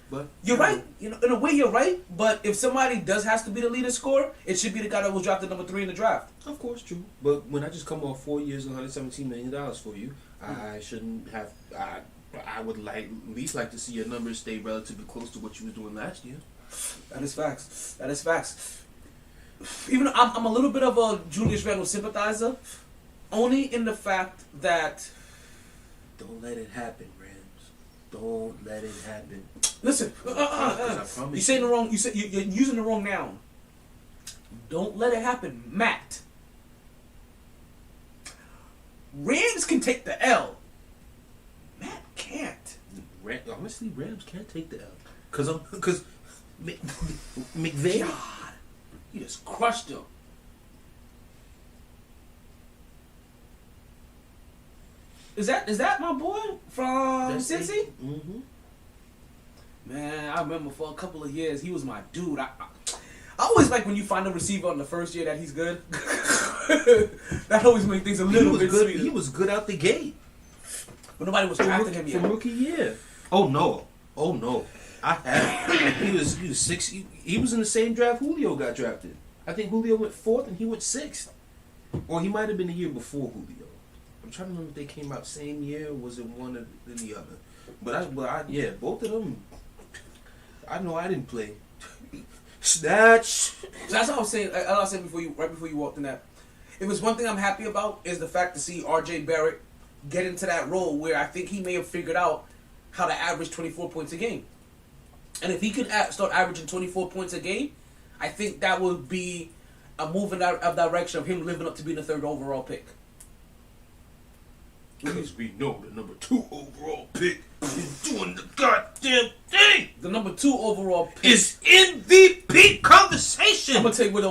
But you're right. You know, in a way, you're right. But if somebody has to be the leading scorer, it should be the guy that was drafted number 3 in the draft. Of course, true. But when I just come off 4 years and $117 million for you, I shouldn't have. I would at least like to see your numbers stay relatively close to what you were doing last year. That is facts. That is facts. Even though I'm a little bit of a Julius Randle sympathizer, only in the fact that don't let it happen, Rams. Don't let it happen. Listen, you're saying the wrong. You're using the wrong noun. Don't let it happen, Matt. Rams can take the L. Matt can't. Honestly, Rams can't take the L. Because McVay. God, you just crushed him. Is that my boy from Cincy? Mm-hmm. Man, I remember for a couple of years he was my dude. I always like when you find a receiver on the first year that he's good. That always makes things a little bit good. sweeter. He was good out the gate. But nobody was drafting him yet. From rookie year. Oh no. I have. He was 6. He was in the same draft Julio got drafted. I think Julio went 4th and he went 6th. Or he might have been the year before Julio. I'm trying to remember if they came out same year or was it one or the other. But both of them. I know I didn't play. Snatch. That's what I was saying. I was saying right before you walked in that. If it's one thing I'm happy about is the fact to see RJ Barrett get into that role where I think he may have figured out how to average 24 points a game. And if he could start averaging 24 points a game, I think that would be a move in that direction of him living up to being the 3rd overall pick. Because we know the number 2 overall pick is doing the goddamn thing. The number 2 overall pick is MVP conversation. I'm gonna tell you what the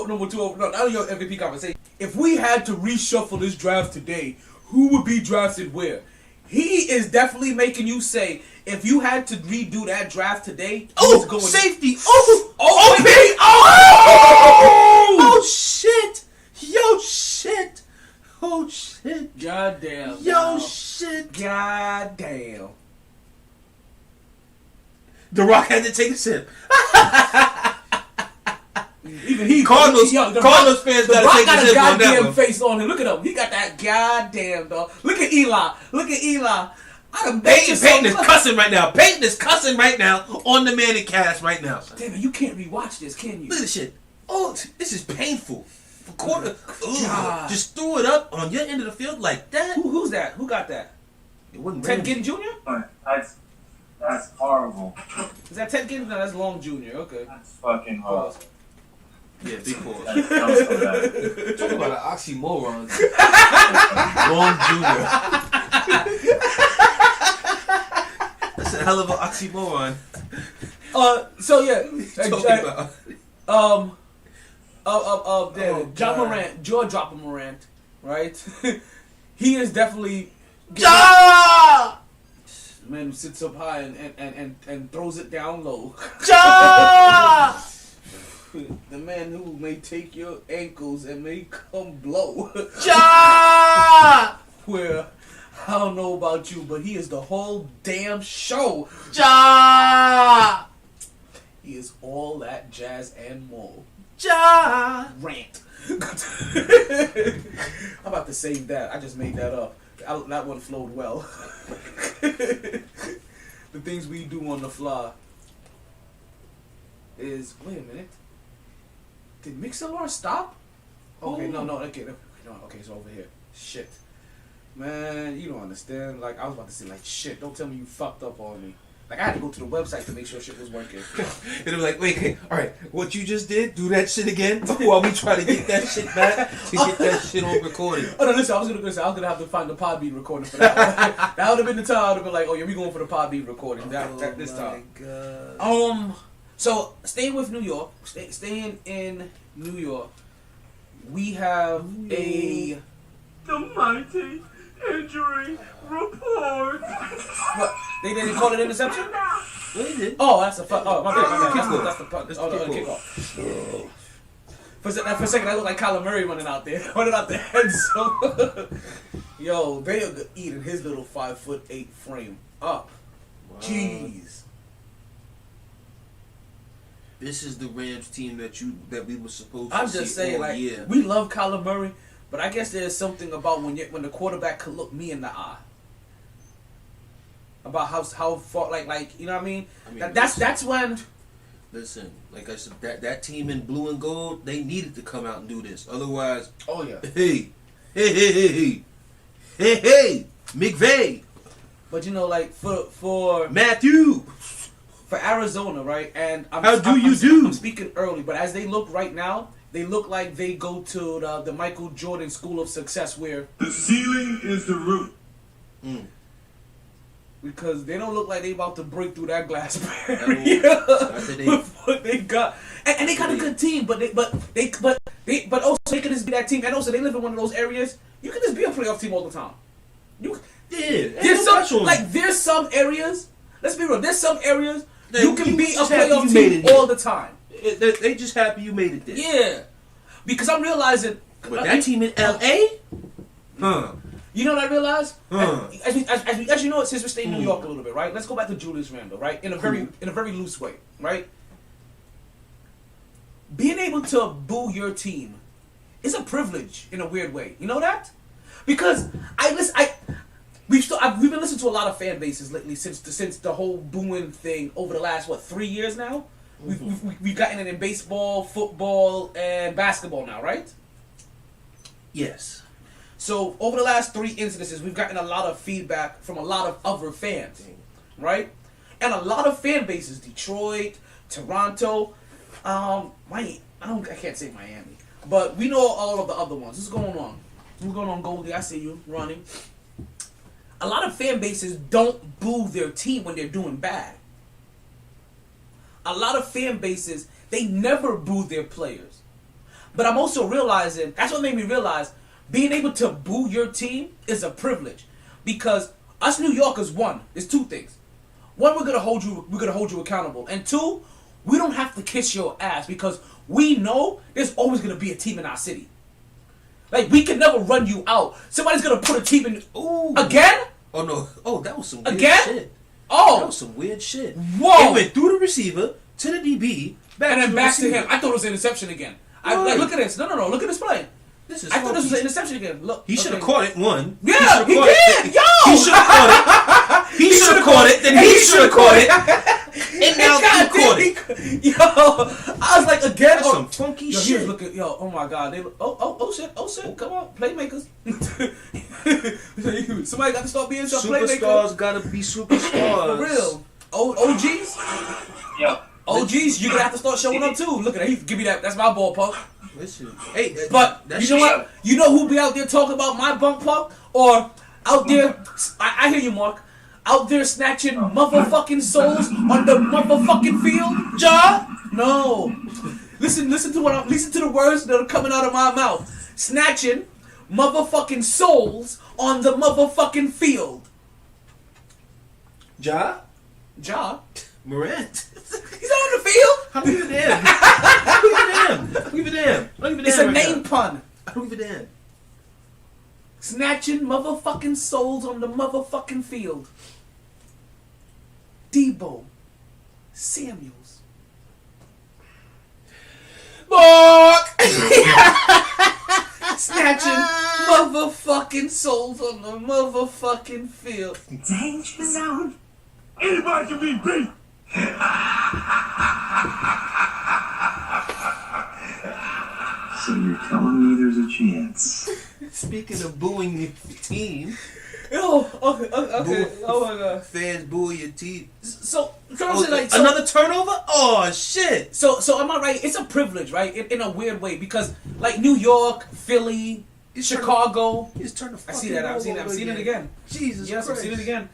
number 2 overall. Not your MVP conversation. If we had to reshuffle this draft today, who would be drafted where? He is definitely making you say, if you had to redo that draft today, oh, going safety. Oh shit. Yo shit. Oh shit. Goddamn. Yo shit. Goddamn. The Rock had to take a sip. Even he Cardinals fans gotta take a sip on that goddamn one. face on him. Look at him. He got that goddamn dog. Look at Eli. I done bet you Peyton is cussing right now. Peyton is cussing right now on the Manning cast right now. Damn it, you can't rewatch this, can you? Look at this shit. Oh, this is painful. Just threw it up on your end of the field like that. Who's that? Who got that? It wasn't Ted Ramsey. Ginn Jr.? That's horrible. Is that Ted Ginn? No, that's Long Jr. Okay. That's fucking horrible. Pause. Yeah, big pause. That sounds so bad. Talk about an oxymoron. Long Jr. That's a hell of an oxymoron. So yeah. John God. Morant, George dropping Morant, right? He is definitely. Ja! Man, man who sits up high and throws it down low. Ja! The man who may take your ankles and may come blow. Ja! Where, I don't know about you, but he is the whole damn show. Ja! He is all that jazz and more. Ja! Rant. I'm about to save that. I just made that up. That one flowed well. The things we do on the fly is... Wait a minute. Did Mixlr stop? Okay, no, okay, it's over here. Shit. Man, you don't understand. Like, I was about to say, like, shit, don't tell me you fucked up on me. Like, I had to go to the website to make sure shit was working. It'll be like, wait, okay, alright, what you just did, do that shit again while we try to get that shit back to get that shit on recording. Oh, no, listen, I was gonna have to find the podbean recording for that one. That would have been the time I would have been like, oh, yeah, we going for the podbean recording this time. God. So, staying with New York, staying in New York, we have a... The MyT injury report. What? They didn't call it interception? They did. Oh, that's a fuck. Oh, my bad. Kickoff. That's the punt. That's Oh, the no, kickoff. kickoff. For a second, I looked like Kyler Murray running out there. Running out the head zone. Yo, they are eating his little 5'8" frame up. Wow. Jeez. This is the Rams team that we were supposed to I'm see just saying, all like, year. we love Kyler Murray, but I guess there's something about when the quarterback could look me in the eye. About how far, like you know what I mean? That's when. Listen, like I said, that team in blue and gold, they needed to come out and do this. Otherwise, Oh yeah. hey, McVay, But you know, like for Matthew. for Arizona, right? And I'm speaking early, but as they look right now, they look like they go to the Michael Jordan School of Success, where The ceiling is the roof. because they don't look like they about to break through that glass After barrier with what they got, and they got a good team, but also they could just be that team, and also they live in one of those areas you can just be a playoff team all the time. There's some areas. Let's be real. There's some areas you can be a playoff team all the time. They just happy you made it there. Yeah, because I'm realizing. But that team in LA, You know what I realized? Huh. As you know, since we're staying in New York a little bit, right? Let's go back to Julius Randle, right? In a very loose way, right? Being able to boo your team is a privilege in a weird way. You know that? Because we've been listening to a lot of fan bases lately since the whole booing thing over the last 3 years now. We've gotten it in baseball, football, and basketball now, right? yes. So over the last 3 incidences, we've gotten a lot of feedback from a lot of other fans, right? And a lot of fan bases: Detroit, Toronto, I can't say Miami, but we know all of the other ones. What's going on? What's going on, Goldie? I see you running. A lot of fan bases don't boo their team when they're doing bad. A lot of fan bases, they never boo their players. But I'm also realizing, that's what made me realize, being able to boo your team is a privilege. Because us New Yorkers, one, there's two things. One, we're gonna hold you accountable. And two, we don't have to kiss your ass because we know there's always gonna be a team in our city. Like, we can never run you out. Somebody's gonna put a team in. Ooh. Again? Oh no. Oh, that was some weird Again? shit. Oh. That was some weird shit. Whoa. It went through the receiver to the DB, And then the back to receiver. him. I thought it was an interception again. Right. Look at this. No. Look at this play. This is I thought this was funky. an interception again. Look. He should have okay. caught it. One. Yeah, he caught did. it. Yo. He should have caught it. He should have caught it. Then he should have caught it. And now he caught it. Yo, I was like, again. That's some funky Yo, he shit. was looking. Yo, oh my God. Oh shit. Come on, playmakers. Somebody got to start being some playmakers. Superstars gotta be superstars. For real. OGs. Yo. OGs, you're gonna have to start showing up too. Look at that. He give me that. That's my ballpark. Listen, hey, But that you know shit- what? You know who be out there talking about my bunk puck? Or out there, I hear you, Mark. Out there snatching motherfucking souls on the motherfucking field? Ja? No. Listen to the words that are coming out of my mouth. Snatching motherfucking souls on the motherfucking field. Ja? Ja. Morant. He's on the field. I don't give a damn. I don't give a damn. I don't give a damn. It's a right name now. pun. I don't give a damn. Snatching motherfucking souls on the motherfucking field. Debo Samuels. Mark! Snatching motherfucking souls on the motherfucking field. Danger zone. Anybody can be beat. So you're telling me there's a chance? Speaking of booing your team, Oh, okay. Oh my god. fans booing your team. So I'm saying, like, so, Another turnover? Oh shit! So am I right? It's a privilege, right? In a weird way, because like New York, Philly, Chicago. He's turned the I fucking see that. I've seen it again. Jesus Yes, Christ. I've seen it again.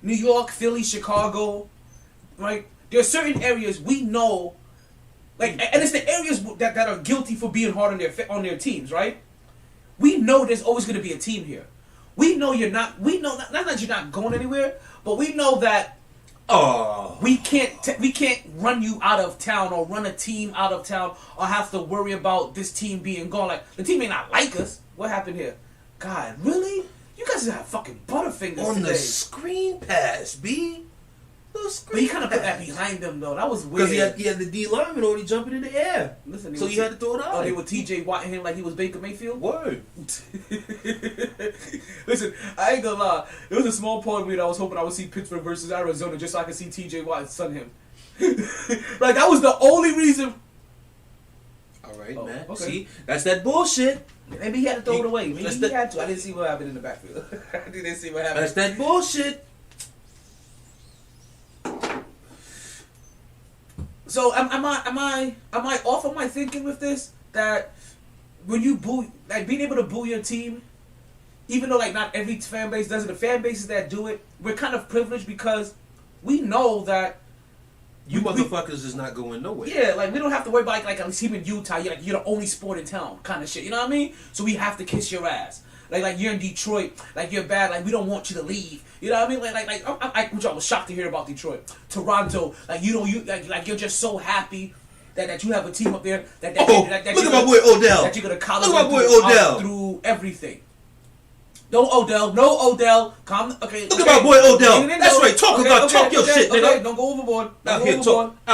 New York, Philly, Chicago, right? There are certain areas we know, like, and it's the areas that are guilty for being hard on their teams, right? We know there's always going to be a team here. We know you're not. We know not that you're not going anywhere, but we know that Oh. we can't run you out of town or run a team out of town or have to worry about this team being gone. Like, the team may not like us. What happened here? God, really? You guys have fucking butterfingers On today. the screen pass, B. Little But screen he kind of put that behind him, though. That was weird. Because he had the D lineman already jumping in the air. Listen, So you had to throw it out. Oh, they were TJ Watt him like he was Baker Mayfield? Word. Listen, I ain't gonna lie. There was a small part of me that I was hoping I would see Pittsburgh versus Arizona just so I could see TJ Watt and son him. Like, that was the only reason. All right, Oh, man. okay. See, that's that bullshit. Maybe he had to throw it away. Maybe That's he had to. I didn't see what happened in the backfield. I didn't see what happened. That's that bullshit. So am I off on my thinking with this? That when you boo, like, being able to boo your team, even though like not every fan base does it, the fan bases that do it, we're kind of privileged because we know that You we- motherfuckers is not going nowhere. yeah, like we don't have to worry about like a team in Utah. You're the only sport in town, kind of shit. You know what I mean? So we have to kiss your ass. Like you're in Detroit, like you're bad. Like we don't want you to leave. You know what I mean? Which I was shocked to hear about Detroit, Toronto. Like like you're just so happy that you have a team up there. That Look at my boy Odell. That you're gonna collar Look at my boy through, Odell. through everything. No Odell. Calm. Okay. Look at my boy Odell. That's right. Talk your shit, nigga. Okay, don't go overboard. Out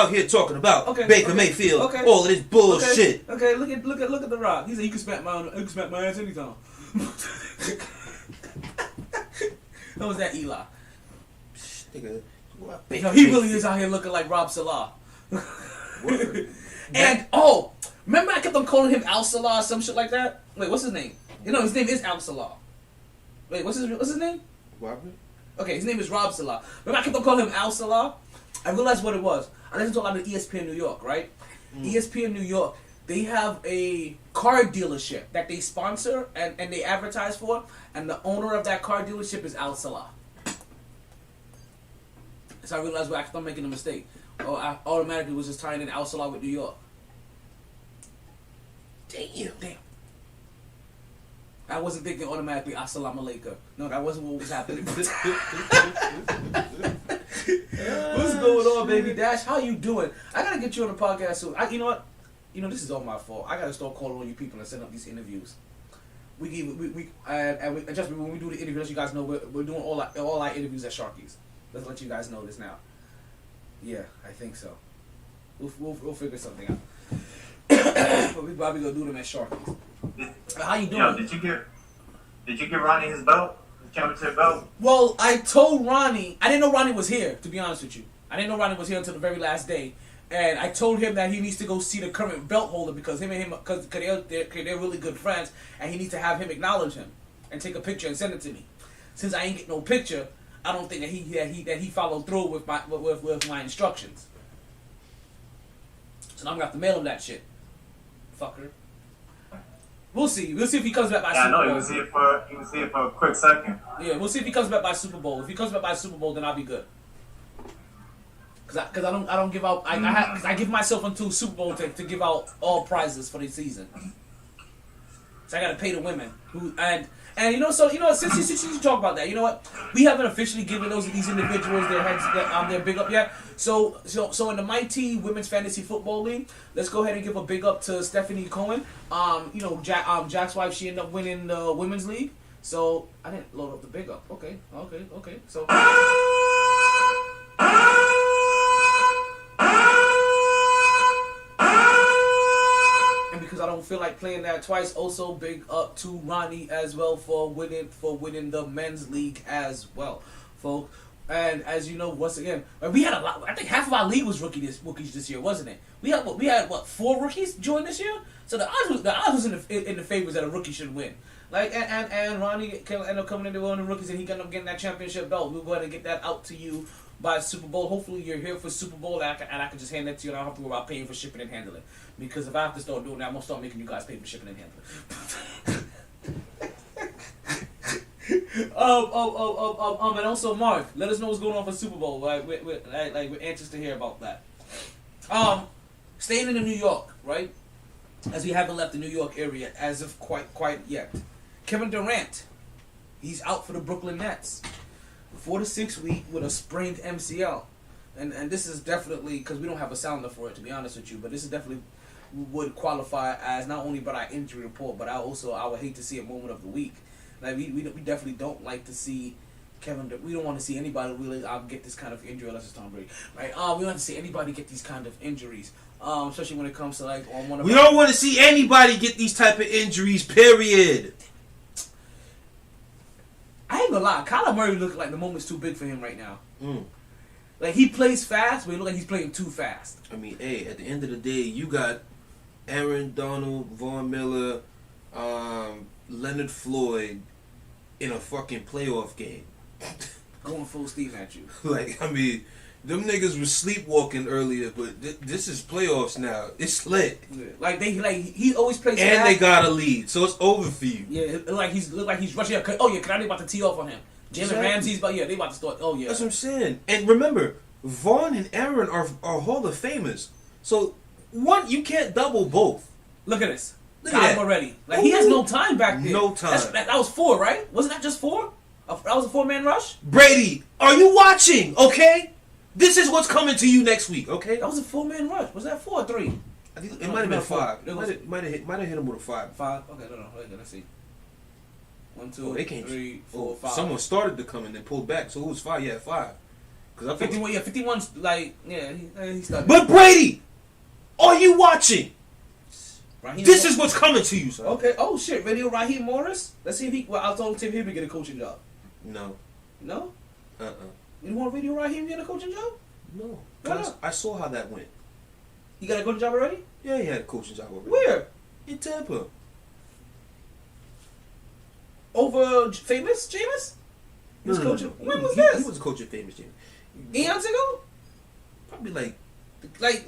here talking about Baker Mayfield. Okay. All of this bullshit. Okay. Look at the Rock. He said you can smack my ass anytime. That was that Eli. Nigga, No, he really is out here looking like Rob Salah. Word. And remember I kept on calling him Al Salah or some shit like that? Wait, what's his name? You know his name is Al Salah. Wait, what's his name? Robert? Okay, his name is Rob Salah. Remember I kept on calling him Al Salah? I realized what it was. I listened to a lot of ESPN New York, right? ESPN New York, they have a car dealership that they sponsor and they advertise for, and the owner of that car dealership is Al Salah. So I realized I kept on making a mistake. I automatically was just tying in Al Salah with New York. Damn. I wasn't thinking automatically Assalamu alaikum. No, that wasn't what was happening. What's going on, baby Dash? How you doing? I gotta get you on the podcast soon. You know what? This is all my fault. I gotta start calling on you people and setting up these interviews. Just when we do the interviews, you guys know we're doing all our interviews at Sharky's. Let's let you guys know this now. Yeah, I think so. We'll figure something out. But we probably gonna do them at Sharky's. How you doing? Yo, did you get Ronnie his belt? His championship belt? Well, I told Ronnie, I didn't know Ronnie was here, to be honest with you. I didn't know Ronnie was here until the very last day. And I told him that he needs to go see the current belt holder because because they're really good friends, and he needs to have him acknowledge him and take a picture and send it to me. Since I ain't get no picture, I don't think that he followed through with my instructions. So now I'm gonna have to mail him that shit. Fucker. We'll see. We'll see if he comes back by Yeah, I Super know Bowl. he was here for a quick second. Yeah, we'll see if he comes back by Super Bowl. If he comes back by Super Bowl, then I'll be good. Cause I don't give out. I give myself until Super Bowl to give out all prizes for the season. So I gotta pay the women who and since you talk about that, you know what? We haven't officially given these individuals their big up yet. So in the MyT Women's Fantasy Football League, let's go ahead and give a big up to Stephanie Cohen. Jack's wife, she ended up winning the women's league. So I didn't load up the big up. Okay. So. Because I don't feel like playing that twice. Also, big up to Ronnie as well for winning the men's league as well, folks. And as you know, once again, we had a lot. I think half of our league was rookies this year, wasn't it? We had 4 rookies join this year. So the odds was in the favors that a rookie should win. Like and Ronnie ended up coming into one of the rookies and he ended up getting that championship belt. We're going to get that out to you by Super Bowl. Hopefully you're here for Super Bowl and I can just hand that to you and I don't have to worry about paying for shipping and handling. Because if I have to start doing that, I'm going to start making you guys pay for shipping and handling. And also Mark, let us know what's going on for Super Bowl. Right? We're anxious to hear about that. Staying in New York, right? As we haven't left the New York area as of quite yet. Kevin Durant, he's out for the Brooklyn Nets. 4 to 6 week with a sprained MCL, and this is definitely because we don't have a sounder for it, to be honest with you. But this is definitely would qualify as not only by our injury report, but I would hate to see a moment of the week. Like we definitely don't like to see Kevin. We don't want to see anybody really get this kind of injury unless it's Tom Brady, right? We don't want to see anybody get these kind of injuries, especially when it comes to like on one of. We don't want to see anybody get these type of injuries. Period. I ain't gonna lie, Kyler Murray looks like the moment's too big for him right now. Like he plays fast, but he looks like he's playing too fast. I mean, hey, at the end of the day, you got Aaron Donald, Von Miller, Leonard Floyd in a fucking playoff game. Going full steam at you. Like, I mean, them niggas was sleepwalking earlier, but this is playoffs now. It's lit. Yeah. He always plays and fast. They got a lead, so it's over for you. Yeah, it look like he's rushing up. Oh yeah, Kanani about to tee off on him. Jalen Ramsey's they about to start. Oh yeah. That's what I'm saying. And remember, Vaughn and Aaron are Hall of Famers. So one, you can't double both. Look at this. Look Got at him that. already. Like he has no time back there. No time. That was 4, right? Wasn't that just 4? That was a 4-man rush. Brady, are you watching? Okay. This is what's coming to you next week. Okay. That was a 4-man rush. Was that 4 or 3? I think it might have been 5. It might have hit him with a 5. 5. Okay, no. Let's see. 1, 2, they came 3, 4, 5. Someone started to come and then pulled back, so it was 5. Yeah, 5. Because I 51. Yeah, 51's like he started. But Brady, are you watching? Raheem This is what's coming to you, sir. Okay. Oh shit, Radio Raheem Morris. Let's see if he. Well, I'll tell him to get a coaching job. No. No. You don't want Radio Raheem get a coaching job? No. Why not? I saw how that went. You got a coaching job already? Yeah, he had a coaching job already. Where? In Tampa. Over famous Jameis? He was coaching. When was He this? was a coach at famous Jameis. Eons ago? Probably like Like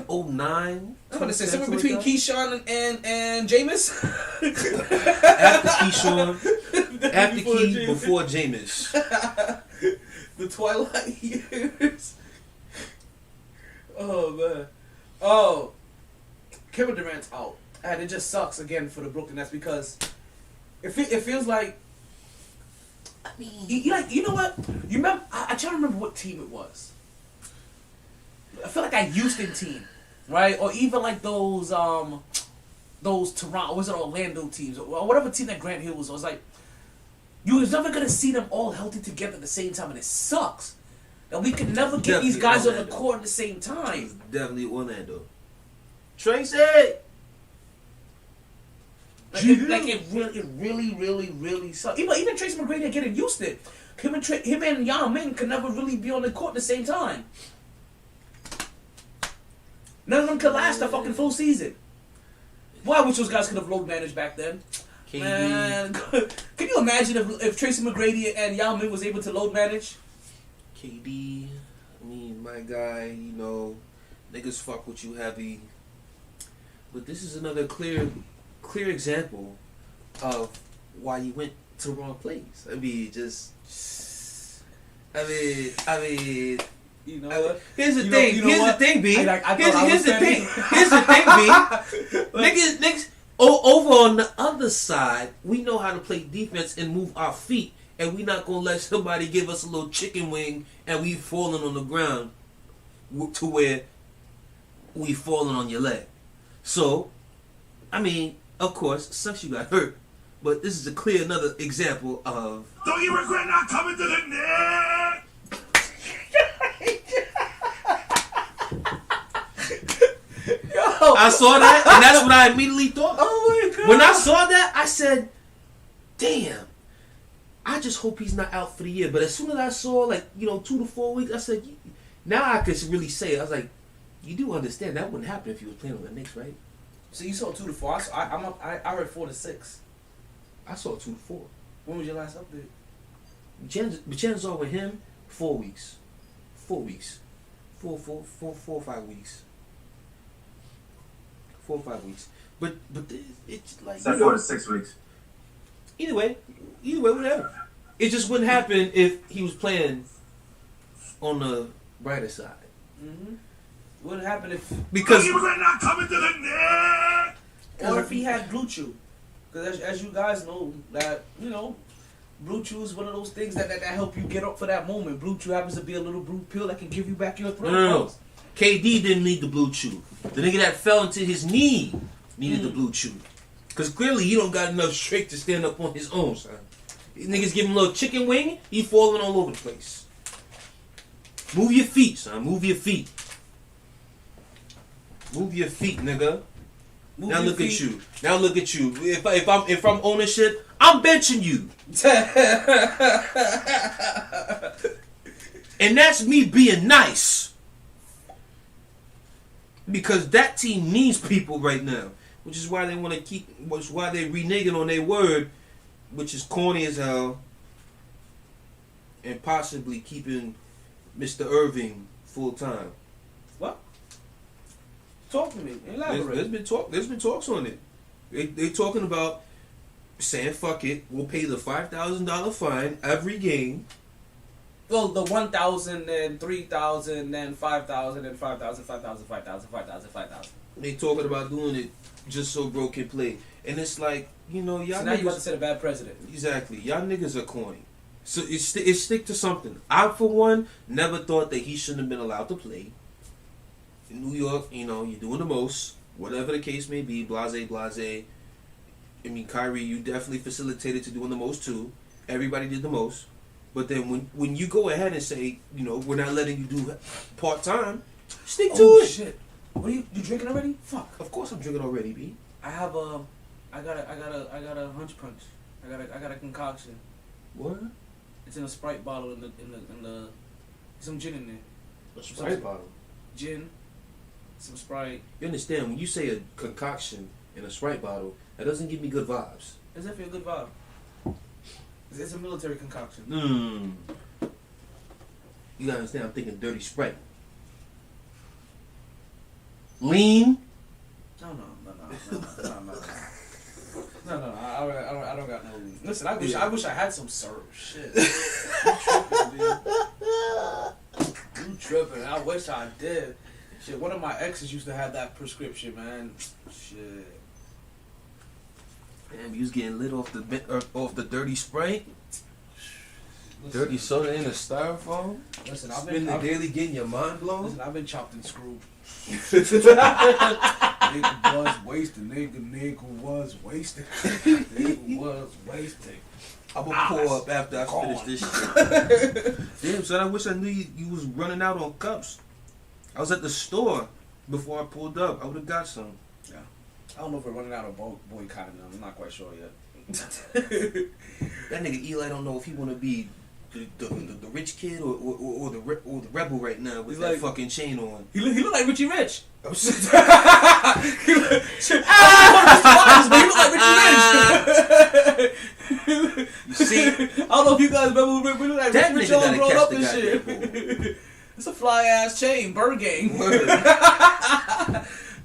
09. I'm gonna say somewhere between Keyshawn and Jameis. After Keyshawn, after Key, before Jameis. The twilight years. Oh man. Oh, Kevin Durant's out, and it just sucks again for the Brooklyn Nets because it feels like. I mean, you know what? You remember? I try to remember what team it was. I feel like that Houston team, right? Or even like those Toronto, was it Orlando teams or whatever team that Grant Hill was. I was like, you was never gonna see them all healthy together at the same time, and it sucks that we can never get these guys on the court at the same time. It's definitely Orlando. Tracy. It really sucks. Even Tracy McGrady getting used to it. Him and Yao Ming could never really be on the court at the same time. None of them could last a fucking full season. Boy, I wish those guys could have load managed back then. KD. Man, can you imagine if Tracy McGrady and Yao Ming was able to load manage? KD, I mean, my guy, you know, niggas fuck with you heavy. But this is another clear example of why you went to the wrong place. I mean, you know what? Here's the thing, B. I Here's the thing, B. Niggas, over on the other side, we know how to play defense and move our feet, and we're not gonna let somebody give us a little chicken wing and we falling on the ground to where we falling on your leg. So, I mean, of course, sucks you got hurt, but this is a clear another example of. Don't you regret not coming to the Knicks? I saw that, and that's what I immediately thought. Oh my god! When I saw that, I said, "Damn, I just hope he's not out for the year." But as soon as I saw 2 to 4 weeks, I said, "Now I could really say it." I was like, "You do understand that wouldn't happen if he was playing on the Knicks, right?" So you saw 2 to 4. I read 4 to 6. I saw 2 to 4. When was your last update? Chances are with him, 4 weeks, 4 weeks, 4 or 5 weeks. 4 or 5 weeks, but it's like Said 4 to 6 weeks. Either way, whatever. It just wouldn't happen if he was playing on the brighter side. Mm-hmm. Wouldn't happen if because Don't you regret not coming to the Knicks? or if he had Blue Chew, because as you guys know that Blue Chew is one of those things that help you get up for that moment. Blue Chew happens to be a little blue pill that can give you back your throat. No. KD didn't need the Blue Chew. The nigga that fell into his knee needed the Blue Chew. Because clearly he don't got enough strength to stand up on his own, son. These niggas give him a little chicken wing, he falling all over the place. Move your feet, son. Move your feet. Move your feet, nigga. Now look at you. Now look at you. If I'm ownership, I'm benching you. And that's me being nice. Because that team needs people right now. Which is why they want to which is why they reneging on their word, which is corny as hell. And possibly keeping Mr. Irving full time. What? Talk to me. Elaborate. There's been talks on it. They talking about saying fuck it. We'll pay the $5,000 fine every game. Well, the 1,000, then 3,000, then 5,000, then 5,000, 5,000, 5,000, 5,000, 5,000. They talking about doing it just so bro can play, and it's like y'all. So now you about to set a bad precedent. Exactly, y'all niggas are corny. So it stick to something. I for one never thought that he shouldn't have been allowed to play. In New York, you're doing the most. Whatever the case may be, blase. I mean, Kyrie, you definitely facilitated to doing the most too. Everybody did the most. But then when you go ahead and say, we're not letting you do part time, stick to it. Shit. What are you drinking already? Fuck. Of course I'm drinking already, B. I have I got a hunch punch. I got a concoction. What? It's in a Sprite bottle in the some gin in there. A Sprite bottle. Gin, some Sprite. You understand when you say a concoction in a Sprite bottle, that doesn't give me good vibes. It's definitely a good vibe. It's a military concoction. You gotta understand, I'm thinking dirty Sprite. Lean. No. I don't got no lean. Listen, I wish I had some syrup. Shit. You tripping. I wish I did. Shit, one of my exes used to have that prescription, man. Shit. Damn, you was getting lit off the dirty Sprite? Dirty soda in a styrofoam? Listen, Spend the daily getting your mind blown? Listen, I've been chopped and screwed. Nigga was wasted. Nigga was wasted. Nigga was wasted. I'm gonna pull up after I finish this shit. Damn, son, I wish I knew you was running out on cups. I was at the store before I pulled up. I would have got some. Yeah. I don't know if we're running out of boycotting them. I'm not quite sure yet. That nigga Eli don't know if he want to be the rich kid or the rebel right now with that fucking chain on. He look like Richie Rich. Oh, shit. He look like Richie Rich. You see? I don't know if you guys remember we look like That Rich nigga all gotta grown catch up the and goddamn shit. It's a fly ass chain, Bird Gang.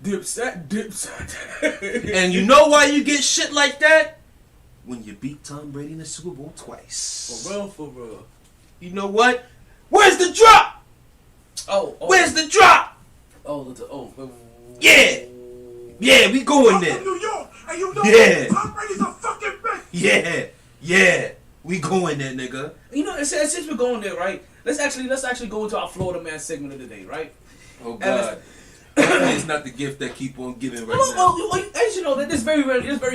Dipset. And you know why you get shit like that? When you beat Tom Brady in the Super Bowl twice. For real. You know what? Where's the drop? Oh. Where's the drop? Oh. Yeah, we going there. I'm from New York, And you know Yeah. Tom Brady's a fucking bitch. Yeah. We going there, nigga. You know, since we're going there, right? Let's actually go into our Florida man segment of the day, right? Oh God. It's not the gift that keep on giving right now. Well, as you know, there's very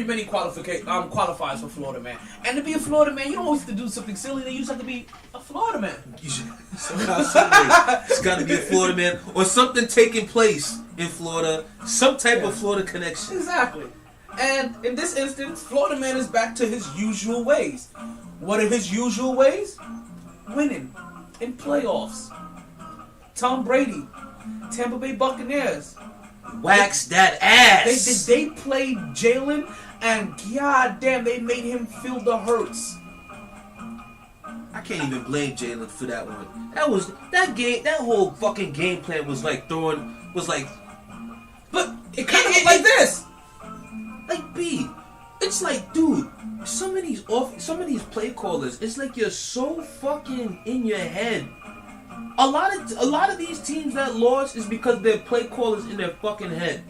many qualifiers for Florida man, and to be a Florida man, you don't always have to do something silly. You just have to be a Florida man. You should, somehow, some way, it's got to be a Florida man or something taking place in Florida, some type of Florida connection. Exactly. And in this instance, Florida man is back to his usual ways. What are his usual ways? Winning in playoffs. Tom Brady, Tampa Bay Buccaneers. Wax that ass. They played Jalen, and goddamn, they made him feel the hurts. I can't even blame Jalen for that one. That whole fucking game plan was like, But it kind of looked like this. like B. It's like, dude, some of these play callers, it's like you're so fucking in your head. A lot of these teams that lost is because their play callers in their fucking head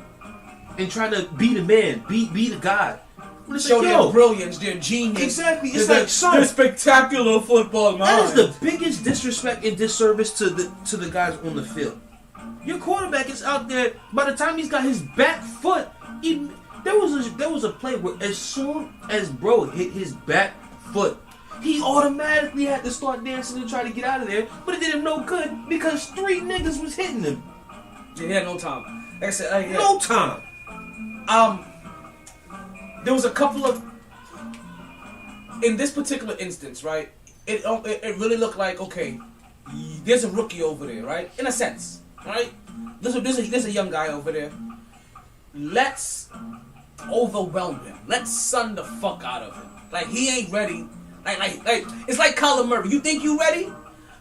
and trying to be the man, be the guy. Show their brilliance, their genius. Exactly. It's their, like, son, their spectacular football that mind. is the biggest disrespect and disservice to the guys on the field. Your quarterback is out there. By the time he's got his back foot, there was a play where as soon as bro hit his back foot, he automatically had to start dancing and try to get out of there, but it did him no good because 3 niggas was hitting him. Yeah, he had no time. Like I said, No time. There was a couple of, in this particular instance, right? It really looked like, okay, there's a rookie over there, right? In a sense, right? There's a young guy over there. Let's overwhelm him. Let's sun the fuck out of him. Like, he ain't ready. Like it's like Colin Murray. You think you ready?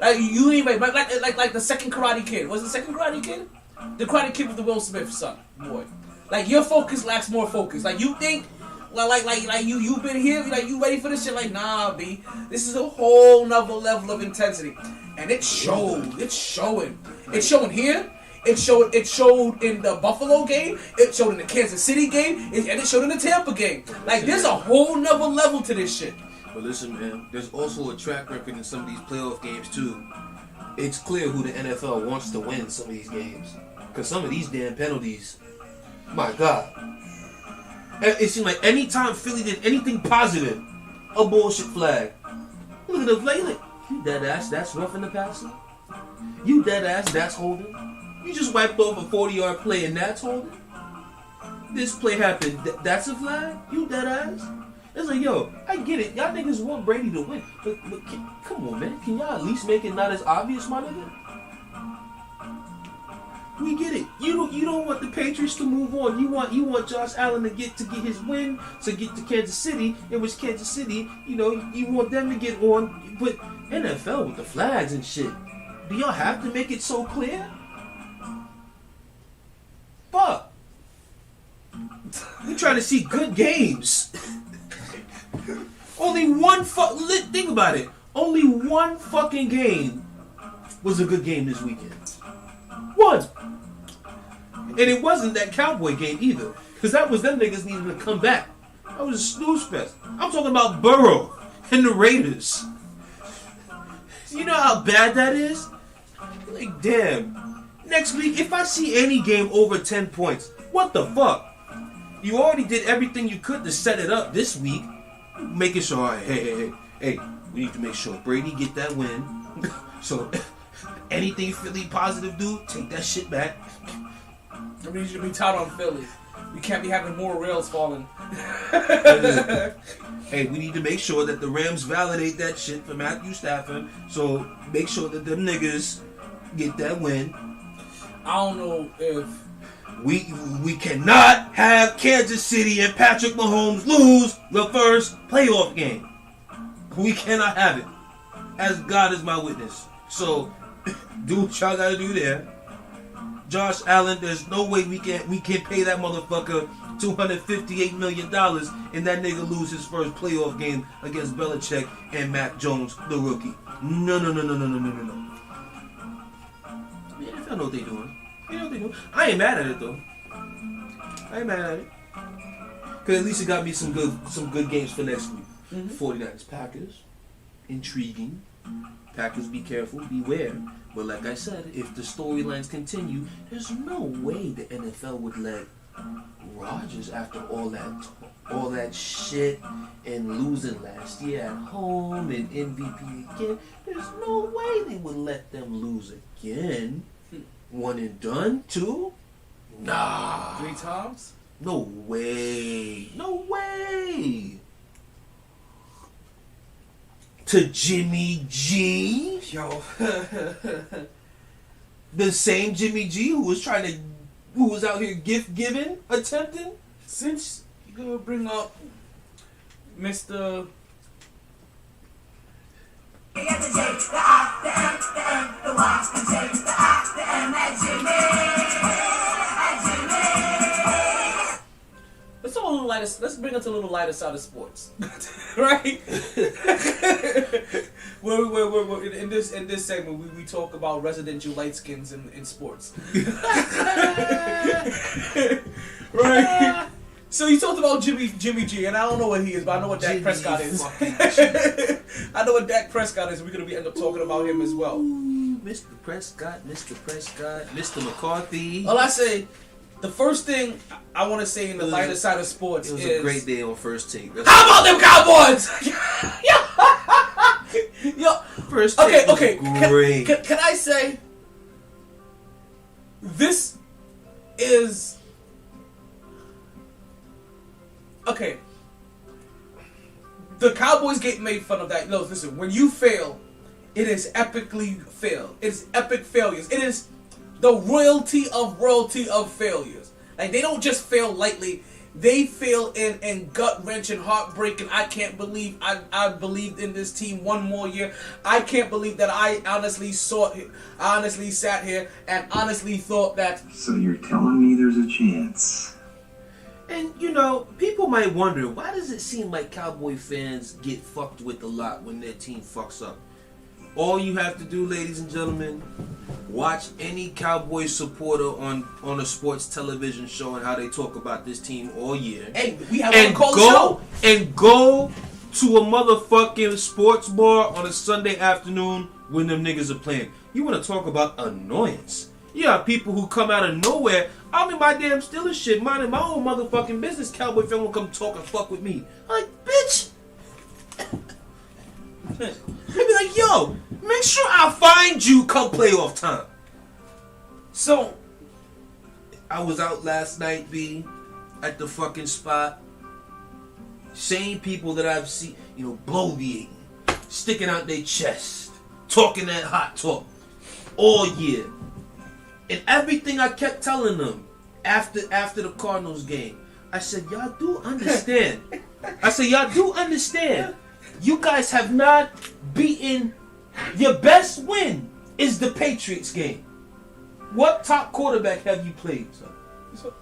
Like, you ain't ready. Like the second Karate Kid. Was it the second Karate Kid? The Karate Kid with the Will Smith son, boy. Like, your focus lacks more focus. Like, you think, like you been here, like, you ready for this shit? Like, nah, B. This is a whole nother level of intensity, and it showed. It's showing. It's showing here. It showed in the Buffalo game. It showed in the Kansas City game, and it showed in the Tampa game. Like, there's a whole nother level to this shit. But listen, man, there's also a track record in some of these playoff games too. It's clear who the NFL wants to win some of these games, because some of these damn penalties, my God. It seemed like anytime Philly did anything positive, a bullshit flag. Look at the flag, like, you dead ass, that's roughing the passer. You dead ass, that's holding. You just wiped off a 40-yard play and that's holding. This play happened, that's a flag. You dead ass. It's like, yo, I get it. Y'all niggas want Brady to win, but come on, man. Can y'all at least make it not as obvious, my nigga? We get it. You don't want the Patriots to move on. You want Josh Allen to get his win, to get to Kansas City, in which Kansas City, you want them to get on. But NFL with the flags and shit, do y'all have to make it so clear? Fuck. We trying to see good games. Only one think about it. Only one fucking game was a good game this weekend. One. And it wasn't that Cowboy game either. Because that was them niggas needing to come back. That was a snooze fest. I'm talking about Burrow and the Raiders. You know how bad that is? Like, damn. Next week, if I see any game over 10 points, what the fuck? You already did everything you could to set it up this week. Making sure, all right, hey, we need to make sure Brady get that win. So, anything Philly positive do, take that shit back. I mean, you should be tight on Philly. We can't be having more rails falling. Hey, we need to make sure that the Rams validate that shit for Matthew Stafford. So, make sure that them niggas get that win. I don't know if... We cannot have Kansas City and Patrick Mahomes lose the first playoff game. We cannot have it. As God is my witness. So, do what y'all gotta do there. Josh Allen, there's no way we can pay that motherfucker $258 million and that nigga lose his first playoff game against Belichick and Mac Jones, the rookie. No. Yeah, I know what they doing. I ain't mad at it though. I ain't mad at it. Because at least it got me some good games for next week. 49ers Packers, intriguing. Packers, be careful, beware. But like I said, if the storylines continue, there's no way the NFL would let Rodgers, after all that shit and losing last year at home and MVP again, there's no way they would let them lose again. One and done, too? Nah. 3 times? No way. No way. To Jimmy G. Yo. The same Jimmy G who was out here gift giving, attempting. Since you're gonna bring up Mr. Let's bring it to a little lighter side of sports, right? We're in this segment we talk about residential light skins in sports, right? So you talked about Jimmy G, and I don't know what he is, but I know what Dak Prescott is. I know what Dak Prescott is. We're gonna end up talking about him as well. Mr. Prescott, Mr. McCarthy. All I say. The first thing I want to say in the lighter side of sports is... It was a great day on First Take. How about them Cowboys? Yo, First Take was great. Can I say... This is... Okay. The Cowboys get made fun of that. No, listen, when you fail, it is epically fail. It is epic failures. It is... the royalty of failures. Like, they don't just fail lightly. They fail in gut-wrenching, heartbreaking. I can't believe I believed in this team one more year. I can't believe that I honestly sat here and honestly thought that... So you're telling me there's a chance? And, you know, people might wonder, why does it seem like Cowboy fans get fucked with a lot when their team fucks up? All you have to do, ladies and gentlemen, watch any Cowboys supporter on a sports television show and how they talk about this team all year. Hey, we have one called show. And go to a motherfucking sports bar on a Sunday afternoon when them niggas are playing. You want to talk about annoyance? You got people who come out of nowhere. I'm in my damn Steelers shit, minding my own motherfucking business. Cowboy fan will come talk and fuck with me. I'm like, bitch. I'd be like, yo, make sure I find you come playoff time. So, I was out last night, B, at the fucking spot. Same people that I've seen, you know, bloviating, sticking out their chest, talking that hot talk all year. And everything I kept telling them after the Cardinals game, I said, y'all do understand. You guys have not beaten. Your best win is the Patriots game. What top quarterback have you played, son? So,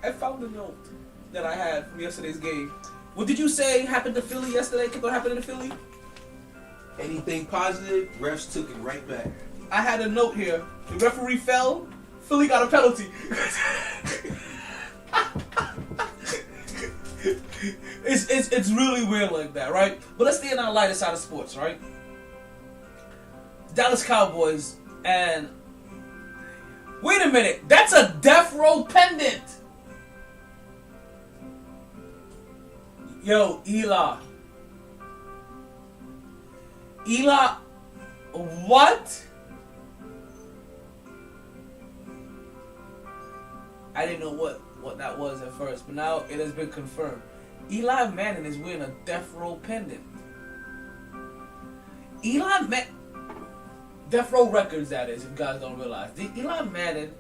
I found the note that I had from yesterday's game. What did you say happened to Philly yesterday? What happened to Philly? Anything positive, refs took it right back. I had a note here. The referee fell. Philly got a penalty. It's really weird like that, right? But let's stay on the lighter side of sports, right? Dallas Cowboys and... Wait a minute. That's a death row pendant. Yo, Eli, what? I didn't know what that was at first, but now it has been confirmed. Eli Manning is wearing a death row pendant. Death Row Records, that is, if you guys don't realize. Eli Manning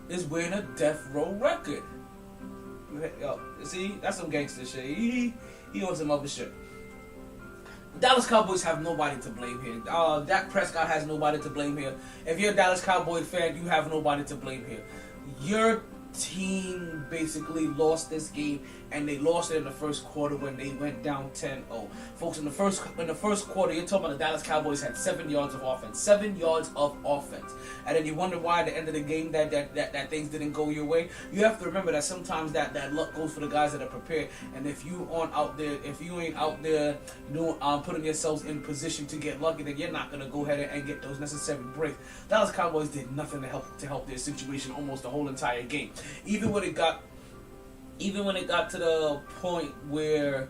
is wearing a Death Row record. Yo, see, that's some gangster shit. He on some other shit. Dallas Cowboys have nobody to blame here. Dak Prescott has nobody to blame here. If you're a Dallas Cowboys fan, you have nobody to blame here. Your team basically lost this game and they lost it in the first quarter when they went down 10-0. Folks, in the first quarter, you're talking about the Dallas Cowboys had 7 yards of offense. 7 yards of offense. And then you wonder why at the end of the game that things didn't go your way. You have to remember that sometimes that luck goes for the guys that are prepared. And if you ain't out there doing putting yourselves in position to get lucky, then you're not gonna go ahead and get those necessary breaks. Dallas Cowboys did nothing to help their situation almost the whole entire game. Even when it got to the point where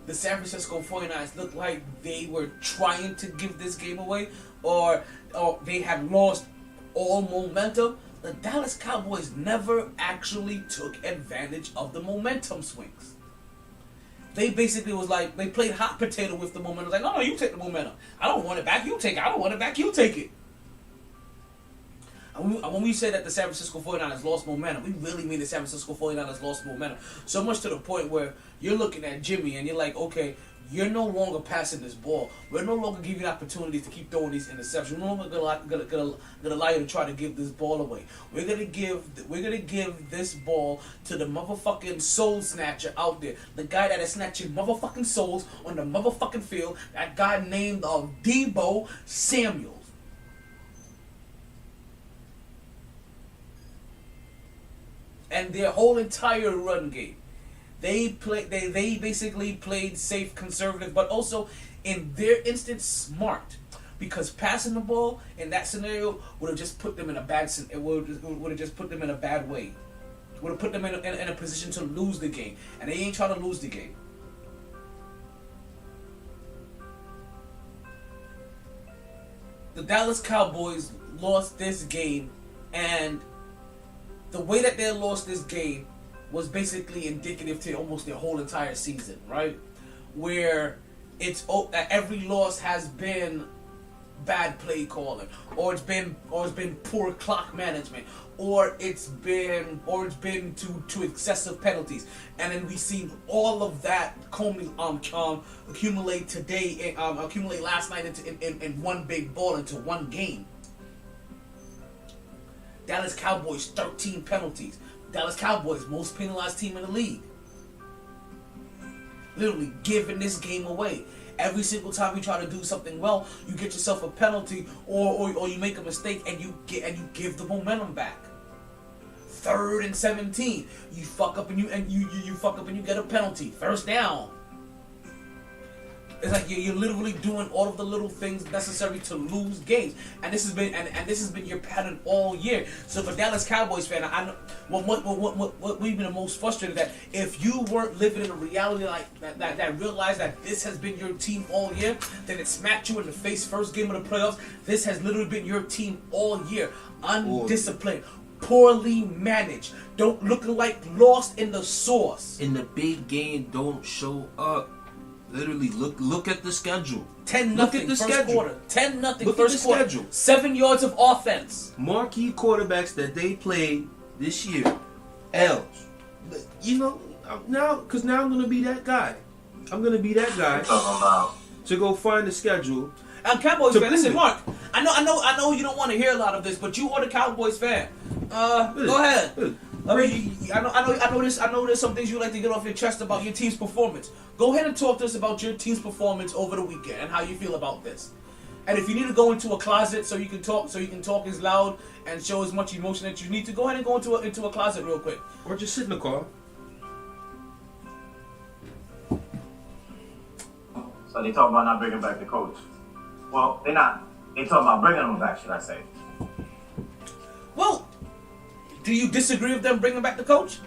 the San Francisco 49ers looked like they were trying to give this game away, or they had lost all momentum, the Dallas Cowboys never actually took advantage of the momentum swings. They basically was like, they played hot potato with the momentum. Like, no, you take the momentum. I don't want it back, you take it. I don't want it back, you take it. And when we say that the San Francisco 49ers lost momentum, we really mean the San Francisco 49ers lost momentum. So much to the point where you're looking at Jimmy and you're like, okay, you're no longer passing this ball. We're no longer giving you opportunities to keep throwing these interceptions. We're no longer gonna allow you to try to give this ball away. We're gonna give this ball to the motherfucking soul snatcher out there, the guy that is snatching motherfucking souls on the motherfucking field. That guy named Deebo Samuel. And their whole entire run game, they basically played safe, conservative, but also in their instance smart, because passing the ball in that scenario would have just put them in a bad. It would have just put them in a bad way. Would have put them in a position to lose the game, and they ain't trying to lose the game. The Dallas Cowboys lost this game, and the way that they lost this game was basically indicative to almost their whole entire season, right? Where it's every loss has been bad play calling, or it's been poor clock management, or it's been to excessive penalties, and then we seen all of that accumulate last night in one big ball, into one game. Dallas Cowboys, 13 penalties. Dallas Cowboys, most penalized team in the league. Literally giving this game away. Every single time you try to do something well, you get yourself a penalty, or you make a mistake and you give the momentum back. 3rd and 17, you fuck up and you fuck up and you get a penalty. First down. It's like you're literally doing all of the little things necessary to lose games, and this has been your pattern all year. So for Dallas Cowboys fan, I know what we've been the most frustrated that if you weren't living in a reality like that realized that this has been your team all year, then it smacked you in the face first game of the playoffs. This has literally been your team all year, undisciplined, poorly managed, looking like lost in the sauce. In the big game, don't show up. Literally, look at the schedule. 10-0 first quarter. 10-0 first quarter. Schedule. 7 yards of offense. Marquee quarterbacks that they played this year, L's. You know, now I'm gonna be that guy. I'm gonna be that guy to go find the schedule. I'm Cowboys fan. Listen, Mark. I know you don't want to hear a lot of this, but you are the Cowboys fan. Go ahead. I mean, I know there's some things you like to get off your chest about your team's performance. Go ahead and talk to us about your team's performance over the weekend and how you feel about this. And if you need to go into a closet so you can talk as loud and show as much emotion that you need to, go ahead and go into a closet real quick. Or just sit in the car. So they talk about not bringing back the coach. Well, they're not. They talk about bringing him back, should I say? Well, do you disagree with them bringing back the coach?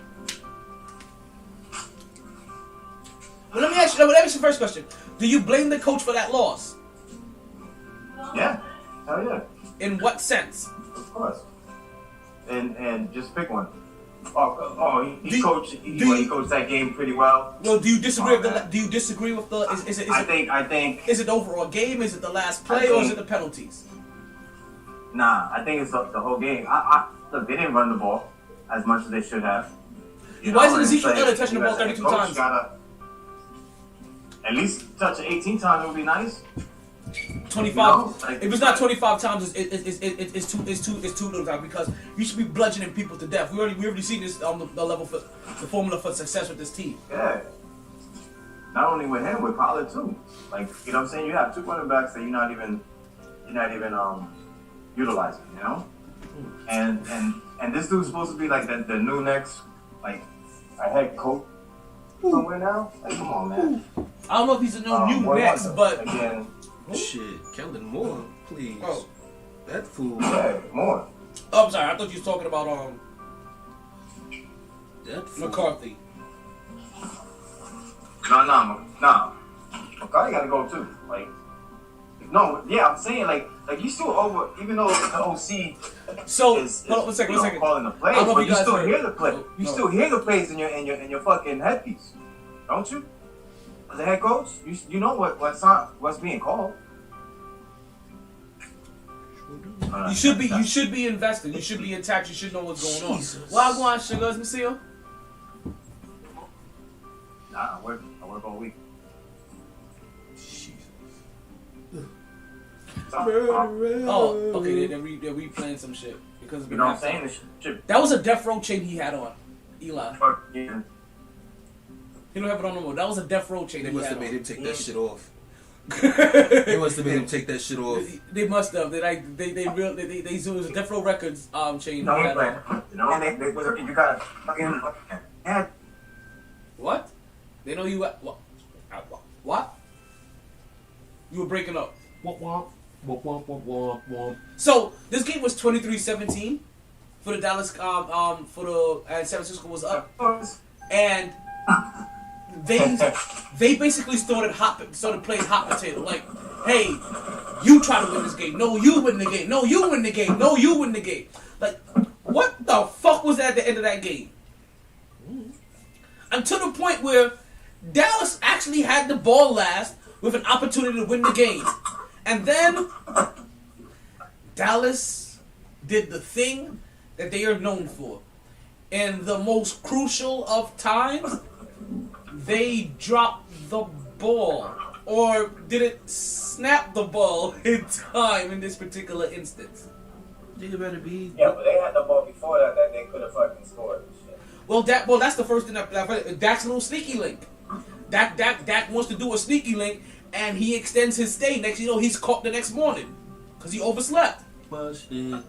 Well, let me ask you the first question. Do you blame the coach for that loss? Yeah. Hell yeah. In what sense? Of course. And just pick one. He coached that game pretty well. Well, do you disagree with the? I think. Is it the overall game? Is it the last play, or is it the penalties? Nah, I think it's the whole game. Look, they didn't run the ball as much as they should have. Why isn't Ezekiel Elliott touching the ball 32 times? Gotta at least touch it 18 times would be nice. 25. Like, If it's not 25 times, it's too little time because you should be bludgeoning people to death. We already seen this on the level for the formula for success with this team. Yeah. Not only with him, with Pollard too. Like, you know what I'm saying? You have two running backs that you're not even utilizing, you know? And this dude's supposed to be like the new next, like, a head coach somewhere now? Like, come on, man. I don't know if he's a new next, but again, Shit, Kellen Moore, please. Oh. That fool. yeah, more. oh, I'm sorry, I thought you was talking about That fool. McCarthy. Nah. McCarthy gotta go too. Like, no, yeah, I'm saying like you still over, even though the OC So is hold on, one second. calling the plays, I don't know if but you you guys still heard. hear the play. You No. still hear the plays in your fucking headpiece, don't you? As a head coach, you know what's being called. You should be invested. You should be intact. You should know what's going Jesus. on. Why go on, Sugars, Monsieur? Nah, I work all week. Oh, okay. They're replaying some shit because of You know what I'm saying? This shit. That was a death row chain he had on. Eli. Fuck yeah. He don't have it on no more. That was a death row chain They he must had have made on. him take that shit off. They They must have made him take that shit off. must have. They so it was a death row records chain. No, he he had playing. on. You know, and you gotta fucking yeah. What? They know you at what? What? You were breaking up. Womp womp. Womp womp womp womp womp. So this game was 23-17 for the Dallas and San Francisco was up, and they basically started playing hot potato. Like, hey, you try to win this game. No, you win the game. No, you win the game. No, you win the game. Like, what the fuck was at the end of that game? Until the point where Dallas actually had the ball last with an opportunity to win the game. And then Dallas did the thing that they are known for. In the most crucial of times, they dropped the ball. Or didn't snap the ball in time in this particular instance. Nigga better be. Yeah, but they had the ball before that they could have fucking scored and shit. Well, that's the first thing that Dak's a little sneaky link. Dak wants to do a sneaky link, and he extends his stay. Next, you know, he's caught the next morning because he overslept. Busted.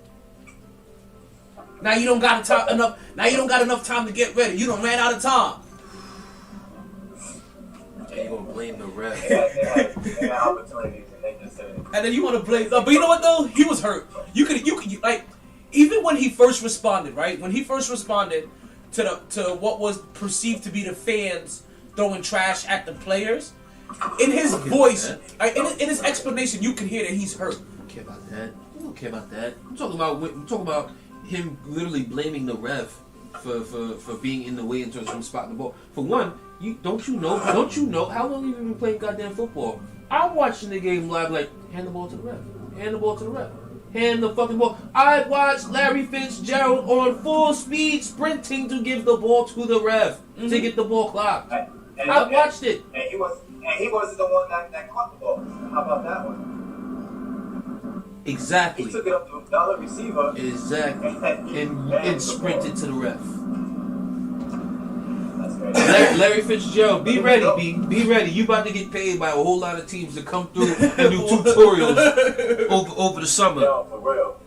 Now you don't got enough. Now you don't got enough time to get ready. You done ran out of time. And you gonna blame the ref. They had opportunities and they just said. And then you want to blame. But you know what though? He was hurt. You could like, even when he first responded, right? When he first responded to what was perceived to be the fans throwing trash at the players, in his voice, in his explanation, you can hear that he's hurt. I don't care about that. I don't care about that. I'm talking about him literally blaming the ref for being in the way in terms of him spotting the ball. For one, don't you know how long have you been playing goddamn football? I'm watching the game live, like, hand the ball to the ref. Hand the ball to the ref. Hand the fucking ball. I watched Larry Fitzgerald on full speed sprinting to give the ball to the ref to get the ball clocked. I watched it. And he wasn't the one that caught the ball. How about that one? Exactly. He took it up to the other receiver. Exactly. And sprinted to the ref. That's crazy. Larry Fitzgerald, be ready, B. Be ready. You about to get paid by a whole lot of teams to come through and do tutorials over the summer. Yo, for real.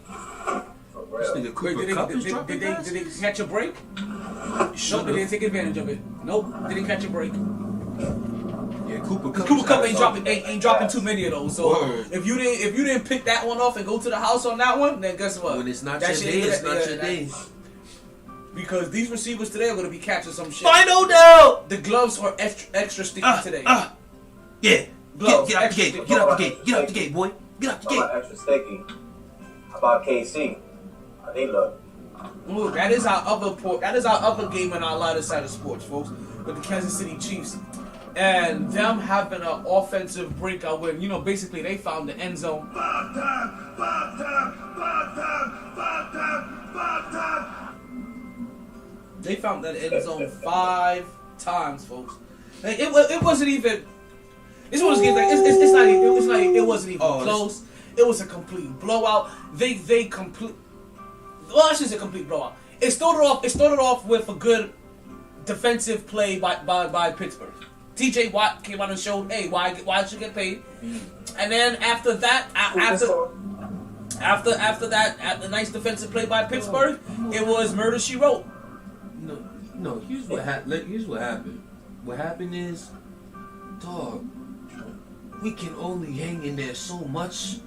For This real. nigga Cooper Cup is dropping Did they catch a break? Nope, they didn't take advantage of it. Nope, they didn't catch a break. Yeah, Cooper Cup. Cooper Cup ain't dropping too many of those. So Word. if you didn't pick that one off and go to the house on that one, then guess what? When it's not That your shit day, ain't it's that- not yeah, your that- day. Because these receivers today are going to be catching some shit. Final down. The gloves are extra sticky today. Yeah. Gloves, Get out the extra gate. sticky. Get out the gate. Get out the gate, boy. Get out the How gate. about extra sticky? How about KC? How they look? Ooh, that is our other game in our lighter side of sports, folks, with the Kansas City Chiefs. And them having an offensive breakout where, basically they found the end zone. They found that end zone 5 times, folks. Like, it wasn't even. It's one of those games like it wasn't even close. It was a complete blowout. They complete. Well, I shouldn't say complete blowout. It started off with a good defensive play by Pittsburgh. T.J. Watt came out and showed, hey, why should you get paid? And then after that, after that, the nice defensive play by Pittsburgh, it was murder she wrote. No. Here's what happened. What happened is, dog, we can only hang in there so much.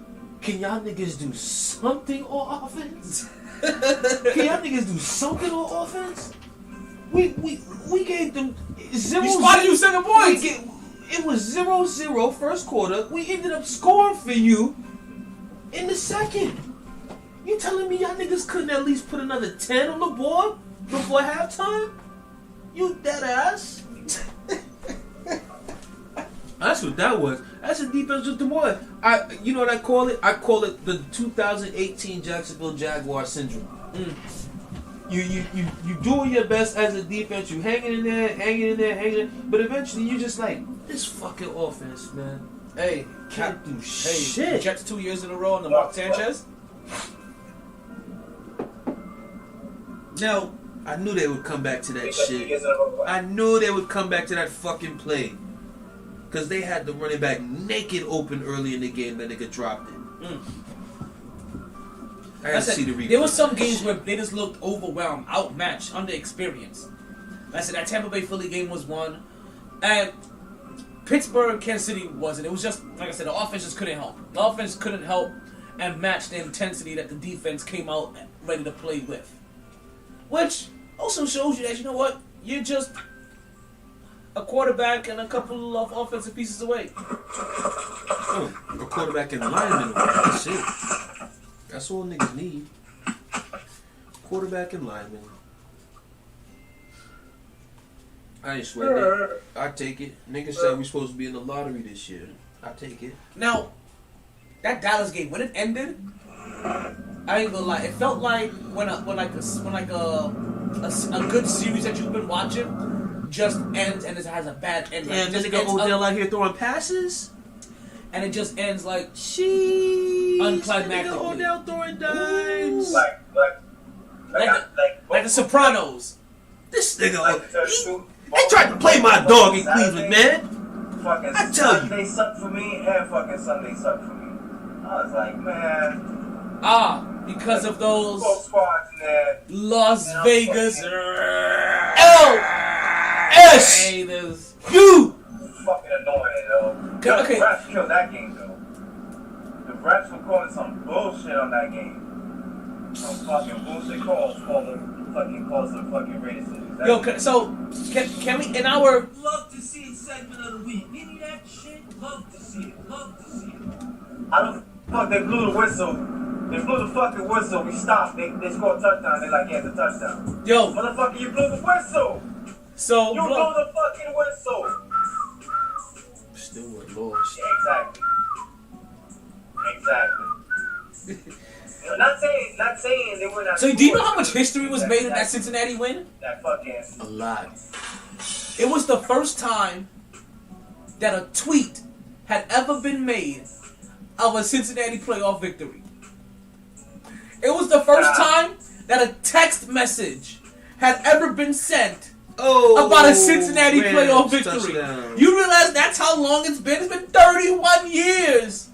Can y'all niggas do something on offense? Can y'all niggas do something on offense? We gave them 0. You spotted you 7 points. It was 0-0 first quarter. We ended up scoring for you in the second. You telling me y'all niggas couldn't at least put another 10 on the board before halftime? You dead ass. That's what that was. That's a defense with the boy. You know what I call it? I call it the 2018 Jacksonville Jaguar syndrome. You doing your best as a defense. You hanging in there, but eventually you just like, this fucking offense, man. Hey, Can't do shit. Jets 2 years in a row on the Mark Sanchez. Now, I knew they would come back to that shit. I knew they would come back to that fucking play. Because they had the running back naked open early in the game. That nigga dropped it. I gotta see the replay. There was some games where they just looked overwhelmed, outmatched, underexperienced. Like I said, that Tampa Bay Philly game was one. And Pittsburgh, Kansas City wasn't. It was just, like I said, the offense just couldn't help. The offense couldn't help and match the intensity that the defense came out ready to play with. Which also shows you that, you know what? You're just a quarterback and a couple of offensive pieces away. A quarterback and a lineman. That's it. That's all niggas need. Quarterback and lineman. I ain't sweating it. I take it. Niggas said we supposed to be in the lottery this year. I take it. Now, that Dallas game, when it ended, I ain't gonna lie, it felt like when a good series that you've been watching just ends and it has a bad end. Yeah, this nigga Odell out here throwing passes, and it just ends like sheesh. Unclimactically. Nigga Odell throwing dimes. Like the Sopranos. This nigga, they tried to play my dog in Cleveland, man. Fucking I tell you. Saturday sucked for me and fucking Sunday sucked for me. I was like, man. Because of those squads in there. Las Vegas LS. You fucking annoying, though. The refs killed that game, though. The refs were calling some bullshit on that game. Some fucking bullshit calls for the fucking Raiders. Yo, so can we in our Love to see it segment of the week. Any that shit? Love to see it. I don't fuck. They blew the whistle. They blew the fucking whistle. We stopped. They scored a touchdown. They like, yeah, it's a touchdown. Yo, motherfucker, you blew the whistle. So you blew the fucking whistle. Still were lost. Yeah, exactly. Not saying they were not. So do you know how much history was made in that Cincinnati win? That fucking a lot. It was the first time that a tweet had ever been made of a Cincinnati playoff victory. It was the first time that a text message had ever been sent about a Cincinnati playoff victory. Touchdown. You realize that's how long it's been? It's been 31 years.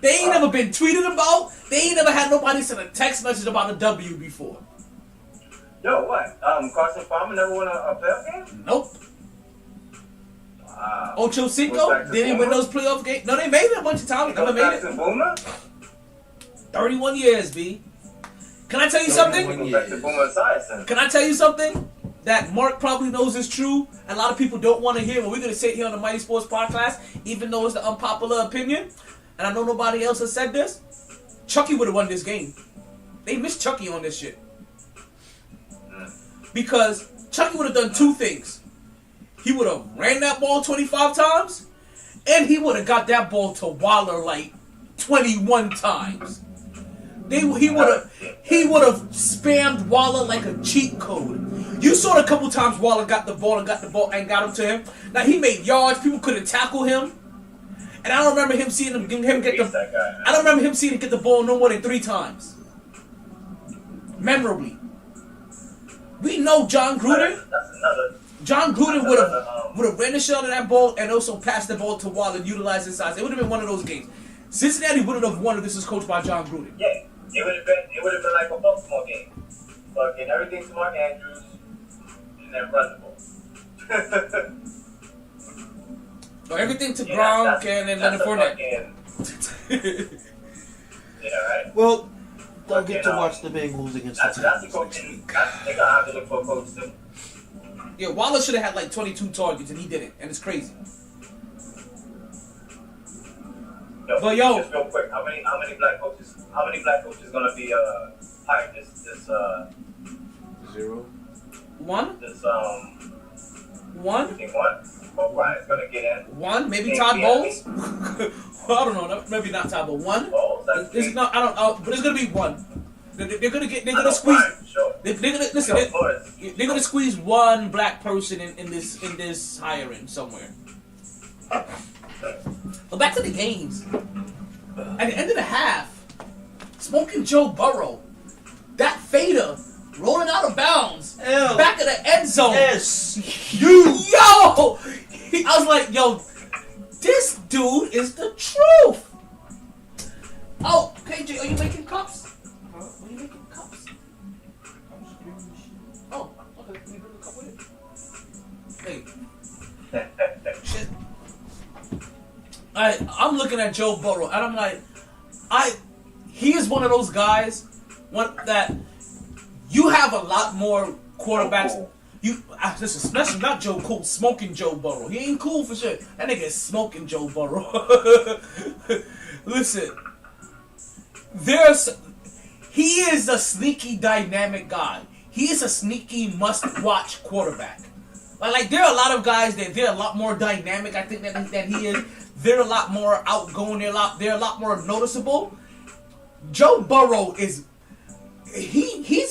They ain't never been tweeted about. They ain't never had nobody send a text message about a W before. Yo, what? Carson Palmer never won a playoff game? Nope. Wow. Ocho Cinco didn't win those playoff games. No, they made it a bunch of times. Never made it. 31 years, B. Can I tell you something? Can I tell you something that Mark probably knows is true and a lot of people don't want to hear, but we're going to say it here on the Mighty Sports Podcast, even though it's the unpopular opinion, and I know nobody else has said this, Chucky would have won this game. They missed Chucky on this shit. Because Chucky would have done two things. He would have ran that ball 25 times, and he would have got that ball to Waller like 21 times. He would have spammed Waller like a cheat code. You saw it a couple times Waller got the ball and got him to him. Now he made yards, people couldn't tackle him. And I don't remember him seeing him get That guy, man. I don't remember him seeing him get the ball no more than 3 times. Memorably. We know John Gruden. That's another. John Gruden would have ran the shell to that ball and also passed the ball to Wall and utilized his size. It would have been one of those games. Cincinnati wouldn't have won if this was coached by John Gruden. Yeah, it would have been like a Baltimore game. Fucking everything to Mark Andrews and then run the ball. Or everything to Gronk and then Leonard Fournette. Yeah, right. Well, don't get to watch the Bengals against the That's the Titans coach. next week. They're gonna have to look for a coach too. Yeah, Waller should have had like 22 targets and he didn't, and it's crazy. But yo, just real quick, how many black coaches gonna be hired this 0. one. you think one? Well, Brian's gonna get in. One, maybe Think Todd Bianchi? Bowles. Well, I don't know, maybe not Todd, but one. Bowles, that's It's not, I don't know, but it's gonna be one. They're gonna I squeeze. know Brian, sure. They're gonna listen. Of course. They're gonna squeeze one black person in this hiring somewhere. But back to the games. At the end of the half, smoking Joe Burrow, that fader rolling out of bounds, back of the end zone. Yes. Yo, I was like, yo, this dude is the truth. Oh, KJ, are you making cups? Are you making cups? Oh, okay. Can you bring a cup with it? Hey. Shit. I'm looking at Joe Burrow, and I'm like, he is one of those guys, that you have a lot more quarterbacks. Listen, especially not Joe Cool, smoking Joe Burrow. He ain't cool for sure. That nigga is smoking Joe Burrow. Listen, he is a sneaky, dynamic guy. He is a sneaky, must-watch quarterback. Like there are a lot of guys that they're a lot more dynamic, I think, than he is. They're a lot more outgoing. They're a lot more noticeable. Joe Burrow he's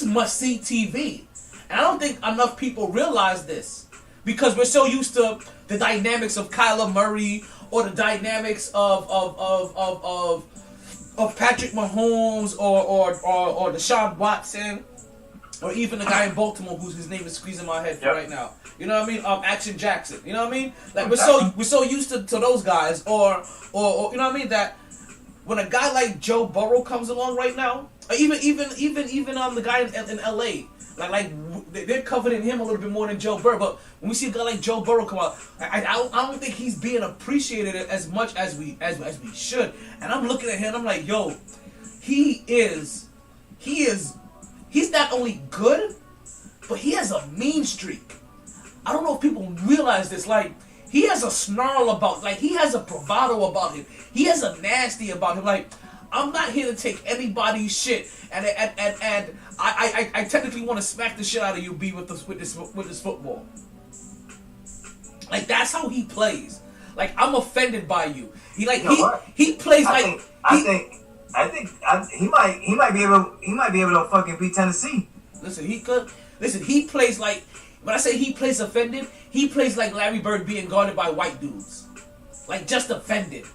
must-see TV. And I don't think enough people realize this because we're so used to the dynamics of Kyler Murray or the dynamics of Patrick Mahomes or Deshaun Watson or even the guy in Baltimore whose name is squeezing my head for right now. You know what I mean? Action Jackson. You know what I mean? Like we're so used to those guys or you know what I mean, that when a guy like Joe Burrow comes along right now, or even the guy in LA, like they're covering him a little bit more than Joe Burrow. But when we see a guy like Joe Burrow come out, I don't think he's being appreciated as much as we should. And I'm looking at him, I'm like, yo, he's not only good, but he has a mean streak. I don't know if people realize this. Like, he has a snarl about, like, he has a bravado about him. He has a nasty about him. Like, I'm not here to take anybody's shit, and I technically want to smack the shit out of you, B, with this football. Like, that's how he plays. Like, I'm offended by you. He plays like. I think he might be able to fucking beat Tennessee. Listen, he could. Listen, he plays like. When I say he plays offended, he plays like Larry Bird being guarded by white dudes. Like, just offended.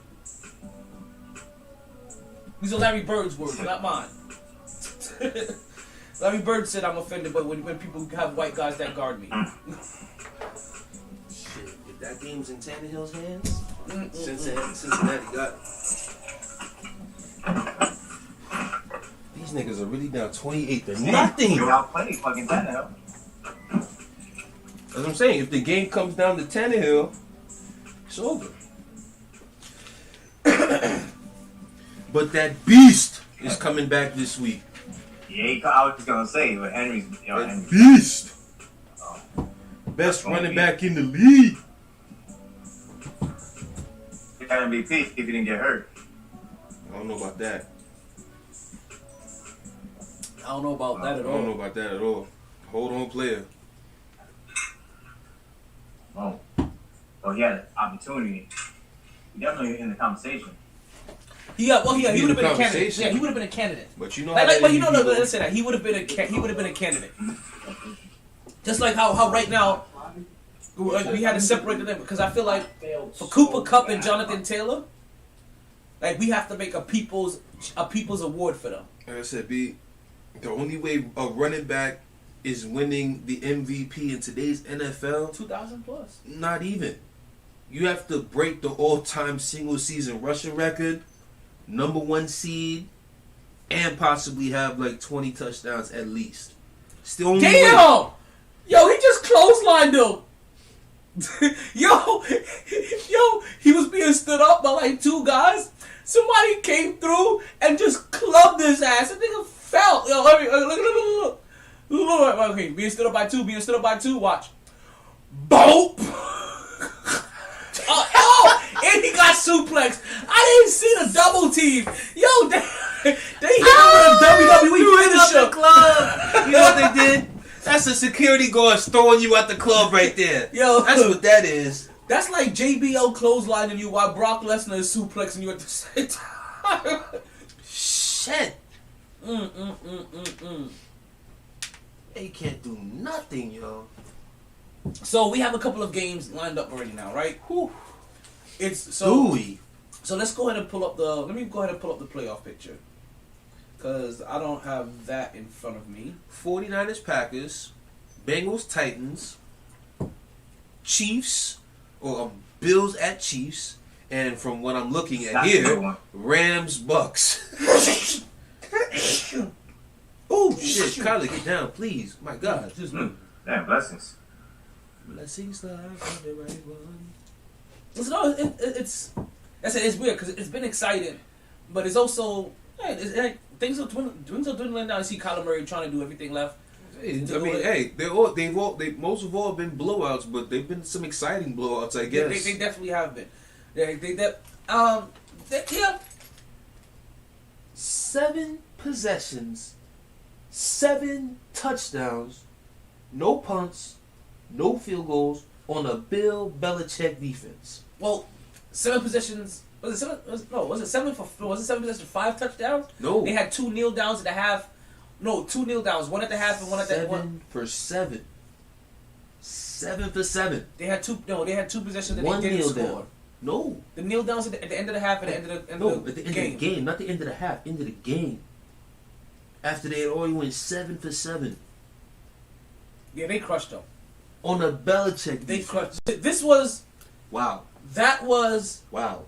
These are Larry Bird's words, not mine. Larry Bird said I'm offended, but when people have white guys that guard me. Shit, if that game's in Tannehill's hands, Cincinnati got these niggas are really down 28 to nothing. You got plenty fucking Tannehill. That's what I'm saying. If the game comes down to Tannehill, it's over. But that beast is coming back this week. Yeah, I was just gonna say, but Henry's That beast. Best running back in the league. He got MVP if he didn't get hurt. I don't know about that. I don't know about that at I don't know all. about that at all. Hold on, player. Oh, well, he had an opportunity. He definitely in the conversation. He would have been a candidate. conversation? Yeah, he would have been a candidate. But you know Like, how but you know, that let's say that he would have been a candidate. Just like how right now we had to separate them because I feel like for Cooper Kupp and Jonathan Taylor, Like we have to make a people's award for them. Like I said, B, the only way a running back is winning the MVP in today's NFL, 2,000 plus. not even. You have to break the all-time single-season rushing record, number 1 seed, and possibly have like 20 touchdowns at least. Still, Damn! Yo, he just clotheslined him. yo, he was being stood up by like 2 guys. Somebody came through and just clubbed his ass. The nigga fell. Yo, look. Okay, being stood up by 2. Watch. Bout. And he got suplexed. I didn't see the double team. Yo, they hit him with a WWE finisher. Club. You know what they did? That's the security guards throwing you at the club right there. Yo, that's what that is. That's like JBL clotheslining you while Brock Lesnar is suplexing you at the same time. Shit. They can't do nothing, yo. So we have a couple of games lined up already now, right? Whew. So let's go ahead and pull up the. Let me go ahead and pull up the playoff picture, cause I don't have that in front of me. 49ers, Packers, Bengals, Titans, Chiefs, or Bills at Chiefs, and from what I'm looking at here, Rams, Bucks. Oh shit, Kyler, get down, please. My God. Damn, blessings. Blessings lie from the right one. So it's weird because it's been exciting, but it's also things are dwindling down. I see Kyler Murray trying to do everything left. Hey, they most of all have been blowouts, but they've been some exciting blowouts, I guess. They definitely have been. Yeah. 7 possessions, 7 touchdowns, no punts, no field goals on a Bill Belichick defense. Well, 7 possessions. Was it 7 possessions, 5 touchdowns? No. They had 2 kneel downs at the half. No, 2 kneel downs, 1 at the half and 1 at the 7 for 7. 7 for 7. They had 2 possessions that 1 they didn't kneel score. down. No. The kneel downs at the end of the half and the end of the at the end game. of the game, not the end of the half, end of the game. After they had already went 7 for 7. Yeah, they crushed them. On a Belichick defense. They crushed. This was. Wow. That was. Wow.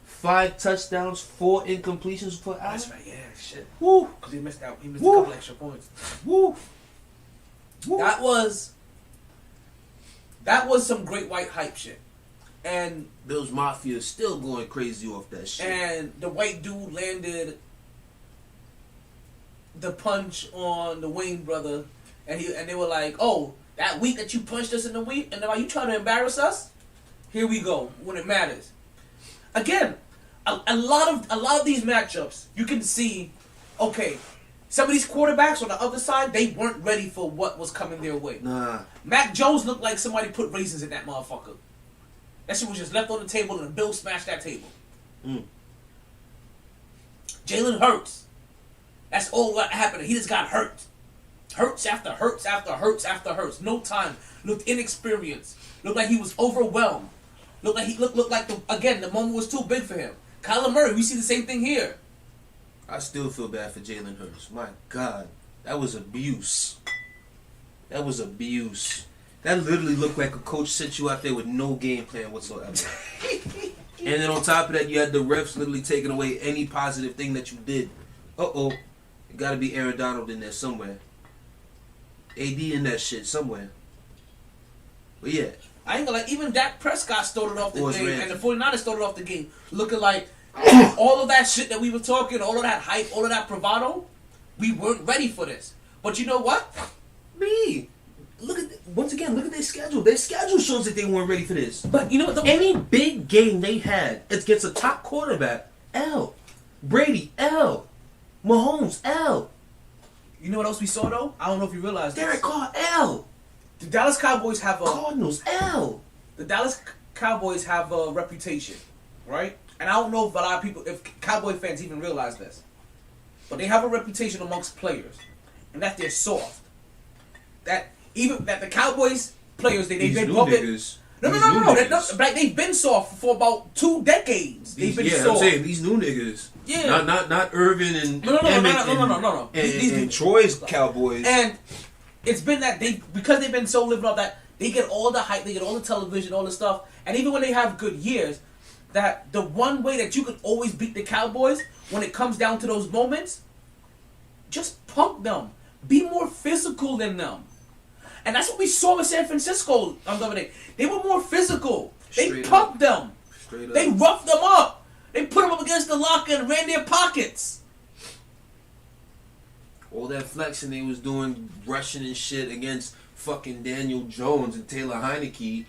5 touchdowns, 4 incompletions for Allen. That's right. Yeah, shit. Woo. Because he missed out. He missed Woo. a couple extra points. Woo. Woo. That was some great white hype shit. And Bills Mafia is still going crazy off that shit. And the white dude landed the punch on the Wayne brother, and they were like, "Oh, that week that you punched us in the week, and are you trying to embarrass us? Here we go when it matters." Again, a lot of these matchups, you can see, okay, some of these quarterbacks on the other side, they weren't ready for what was coming their way. Nah. Mac Jones looked like somebody put raisins in that motherfucker. That shit was just left on the table and the Bills smashed that table. Jalen Hurts. That's all that happened. He just got hurt. Hurts after hurts after hurts after hurts. No time. Looked inexperienced. Looked like he was overwhelmed. Looked like the moment was too big for him. Kyler Murray, we see the same thing here. I still feel bad for Jalen Hurts. My God. That was abuse. That was abuse. That literally looked like a coach sent you out there with no game plan whatsoever. And then on top of that, you had the refs literally taking away any positive thing that you did. It got to be Aaron Donald in there somewhere. AD in that shit somewhere. But yeah. I ain't gonna lie, even Dak Prescott started off the game, Ramsey. and the 49ers started off the game looking like all of that shit that we were talking, all of that hype, all of that bravado, we weren't ready for this. But you know what? Look at their schedule. Their schedule shows that they weren't ready for this. But you know what? Any big game they had against a top quarterback, L. Brady, L. Mahomes, L. You know what else we saw though? I don't know if you realize this. Derek Carr, L. The Dallas Cowboys have a Cardinals, L. The Dallas Cowboys have a reputation, right? And I don't know if a lot of people, if Cowboy fans even realize this, but they have a reputation amongst players, and that they're soft. That the Cowboys players, they've been bumping. No. Like they've been soft for about 2 decades. They've been soft. I'm saying these new niggas. Yeah. Not Irvin and No. And Troy's Cowboys. And it's been that because they've been so living up that they get all the hype, they get all the television, all the stuff, and even when they have good years, that the one way that you can always beat the Cowboys when it comes down to those moments, just punk them. Be more physical than them. And that's what we saw with San Francisco on the other day. They were more physical. They punked them. They roughed them up. They put them up against the locker and ran their pockets. All that flexing they was doing, rushing and shit against fucking Daniel Jones and Taylor Heineke.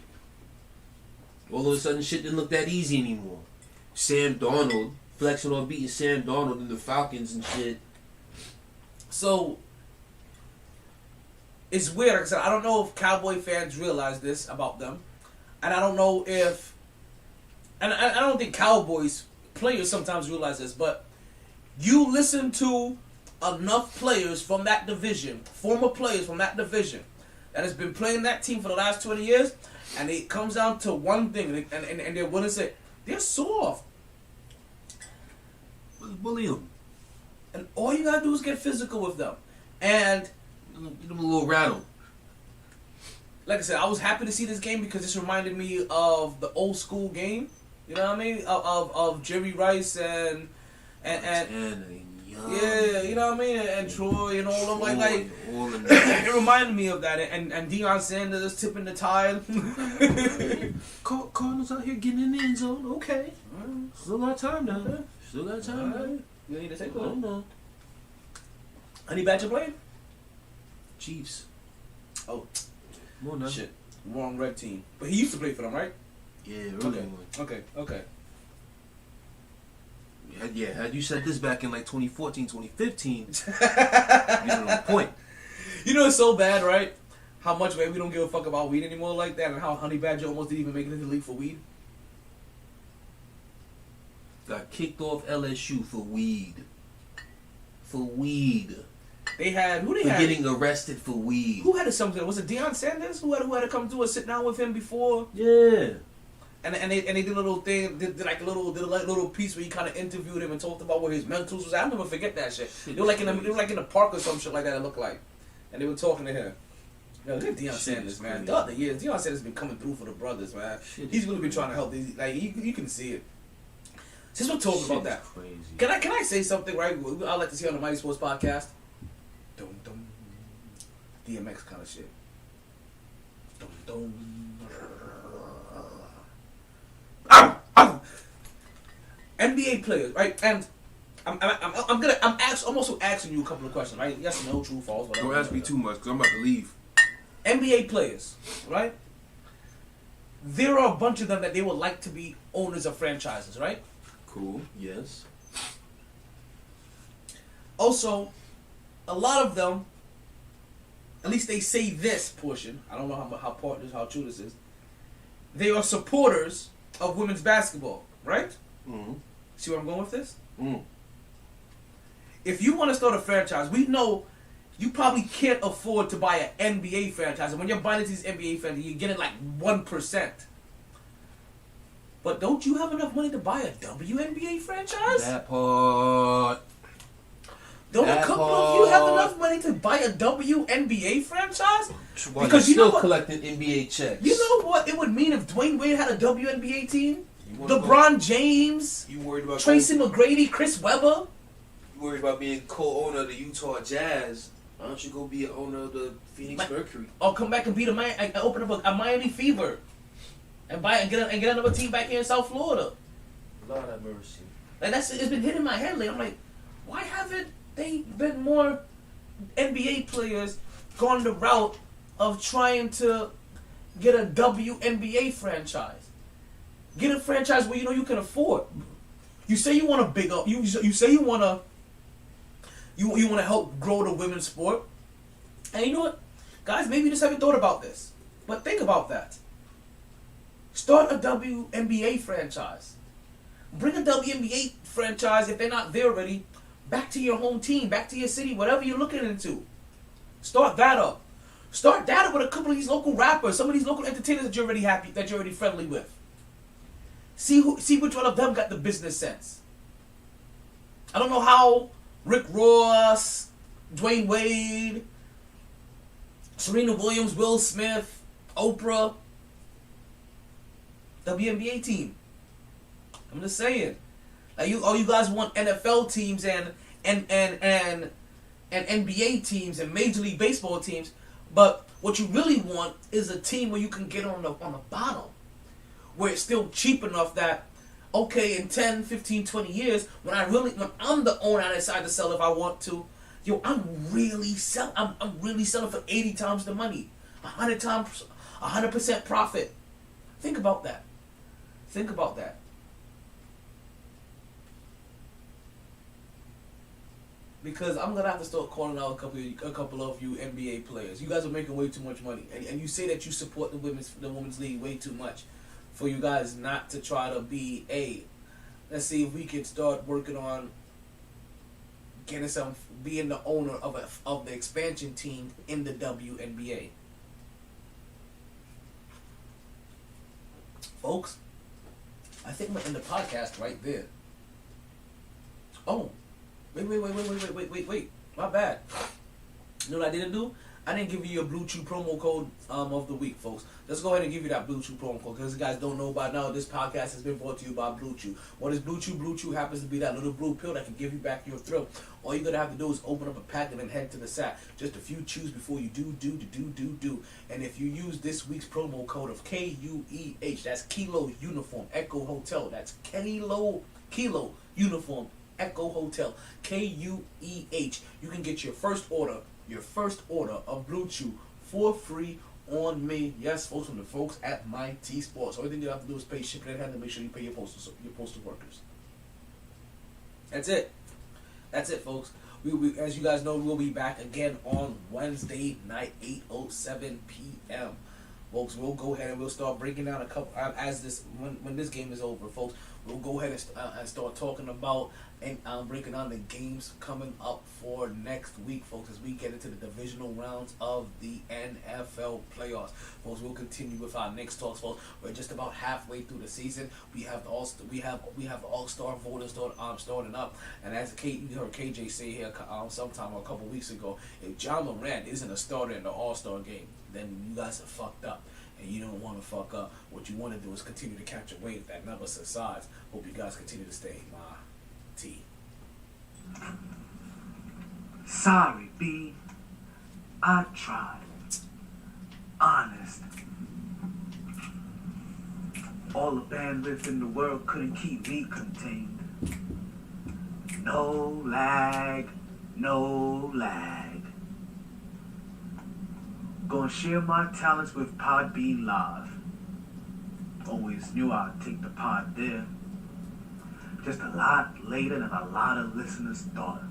All of a sudden shit didn't look that easy anymore. Sam Darnold, flexing on beating Sam Darnold and the Falcons and shit. So, it's weird. Like I said, I don't know if Cowboy fans realize this about them. And I don't know if... And I don't think Cowboys players sometimes realize this, but you listen to enough players from that division, former players from that division, that has been playing that team for the last 20 years, and it comes down to one thing, and they're willing to say, they're soft. Bully them. And all you gotta do is get physical with them. And give them a little rattle. Like I said, I was happy to see this game because this reminded me of the old school game. You know what I mean? Of Jerry Rice and yeah, you know what I mean? And Troy and all of them. Like it reminded me of that. And Deion Sanders tipping the tide. Cardinals out here getting in the end zone. Okay. Still got time now. Still got time now. You need to take one. No. Any Badger playing? Chiefs. Oh. Come on now. Shit. Wrong red team. But he used to play for them, right? Yeah, really Okay. Yeah, had you said this back in like 2014, 2015, you'd been on point. You know it's so bad, right? How much we don't give a fuck about weed anymore like that, and how Honey Badger almost didn't even make it into the league for weed. Got kicked off LSU for weed. For weed. They had for getting arrested for weed. Who had something? Was it Deion Sanders who had to come through and sit down with him before? Yeah. And they did a little thing, did a little piece where he kind of interviewed him and talked about what his mentals was. I'll never forget that shit. They were like in the park or some shit like that. It looked like, and they were talking to him. Yo, look at Deion Sanders, man. The other years, Deion Sanders been coming through for the brothers, man. He's really been trying to help these. Like you can see it. Since we're talking about that, crazy. Can I say something right? I like to see on the MyT Sports podcast. Dum DMX kind of shit. Dum. NBA players, right? And I'm also asking you a couple of questions, right? Yes, no, true, false, whatever. Don't ask me too much because I'm about to leave. NBA players, right? There are a bunch of them that they would like to be owners of franchises, right? Cool. Yes. Also, a lot of them, at least they say this portion. I don't know how true this is. They are supporters of women's basketball, right? Mm-hmm. See where I'm going with this? Mm. If you want to start a franchise, we know you probably can't afford to buy an NBA franchise. And when you're buying these NBA franchises, you're getting like 1%. But don't you have enough money to buy a WNBA franchise? That part. Don't a couple of you have enough money to buy a WNBA franchise? Well, because you're still collecting NBA checks. You know what it would mean if Dwayne Wade had a WNBA team? LeBron James, you worried about Tracy McGrady, Chris Webber. You worried about being co-owner of the Utah Jazz. Why don't you go be an owner of the Phoenix Mercury? Or come back and open up a Miami Fever, and get another team back here in South Florida. Lord have mercy. Like it's been hitting my head. Like I'm like, why haven't they been more NBA players gone the route of trying to get a WNBA franchise? Get a franchise where you can afford. You say you want to big up. You say you want to help grow the women's sport. And you know what, guys? Maybe you just haven't thought about this, but think about that. Start a WNBA franchise. Bring a WNBA franchise if they're not there already. Back to your home team, back to your city, whatever you're looking into. Start that up. Start data with a couple of these local rappers, some of these local entertainers that you're already friendly with. See which one of them got the business sense. I don't know how Rick Ross, Dwayne Wade, Serena Williams, Will Smith, Oprah, WNBA team. I'm just saying. Like all you guys want NFL teams and NBA teams and Major League Baseball teams, but what you really want is a team where you can get on the bottom, where it's still cheap enough that, okay, in 10, 15, 20 years, when I'm the owner, I decide to sell if I want to, I'm really selling for 80 times the money, 100 times, 100% profit. Think about that. Think about that. Because I'm gonna have to start calling out a couple of you NBA players. You guys are making way too much money, and you say that you support the women's league way too much, for you guys not to try to be let's see if we can start working on being the owner of the expansion team in the WNBA. Folks, I think I'm gonna end the podcast right there. Oh. Wait. My bad. You know what I didn't do? I didn't give you your Blue Chew promo code of the week, folks. Let's go ahead and give you that Blue Chew promo code, because you guys don't know by now, this podcast has been brought to you by Blue Chew. What is Blue Chew? Blue Chew happens to be that little blue pill that can give you back your thrill. All you're going to have to do is open up a packet and head to the sack. Just a few chews before you do. And if you use this week's promo code of KUEH, that's Kilo Uniform Echo Hotel. That's Kilo Uniform Echo Hotel, KUEH. You can get your first order of Blue Chew for free on me. Yes, folks, from the folks at MyT Sports. All you have to do is pay shipping and handling. Make sure you pay your postal workers. That's it, folks. We as you guys know, we'll be back again on Wednesday night, 8:07 p.m. Folks, we'll go ahead and we'll start breaking down a couple when this game is over, folks. We'll go ahead and start talking about and breaking down the games coming up for next week, folks, as we get into the divisional rounds of the NFL playoffs. Folks, we'll continue with our next talks, folks. We're just about halfway through the season. We have all-star voters starting up, and as you heard KJ say here sometime a couple weeks ago, if John Morant isn't a starter in the All-Star game, then you guys are fucked up. And you don't want to fuck up. What you want to do is continue to catch a wave that never subsides. Hope you guys continue to stay MyT. Sorry, B. I tried. Honest. All the bandwidth in the world couldn't keep me contained. No lag. Gonna share my talents with Podbean Live. Always knew I'd take the pod there. Just a lot later than a lot of listeners thought.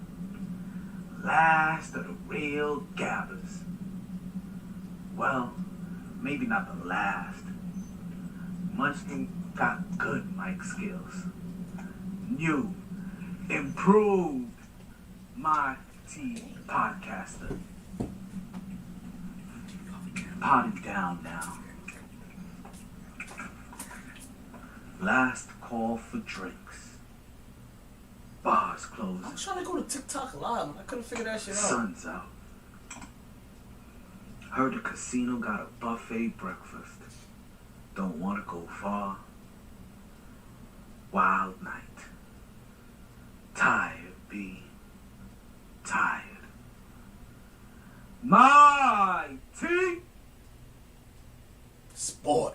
Last of the real gabbers. Well, maybe not the last. Munchkin got good mic skills. New, improved MyT podcaster. Potting down now. Last call for drinks. Bars closing. I'm trying to go to TikTok live. I couldn't figure that shit out. Sun's out. Heard the casino got a buffet breakfast. Don't want to go far. Wild night. Tired, B. Tired. MyT Sport.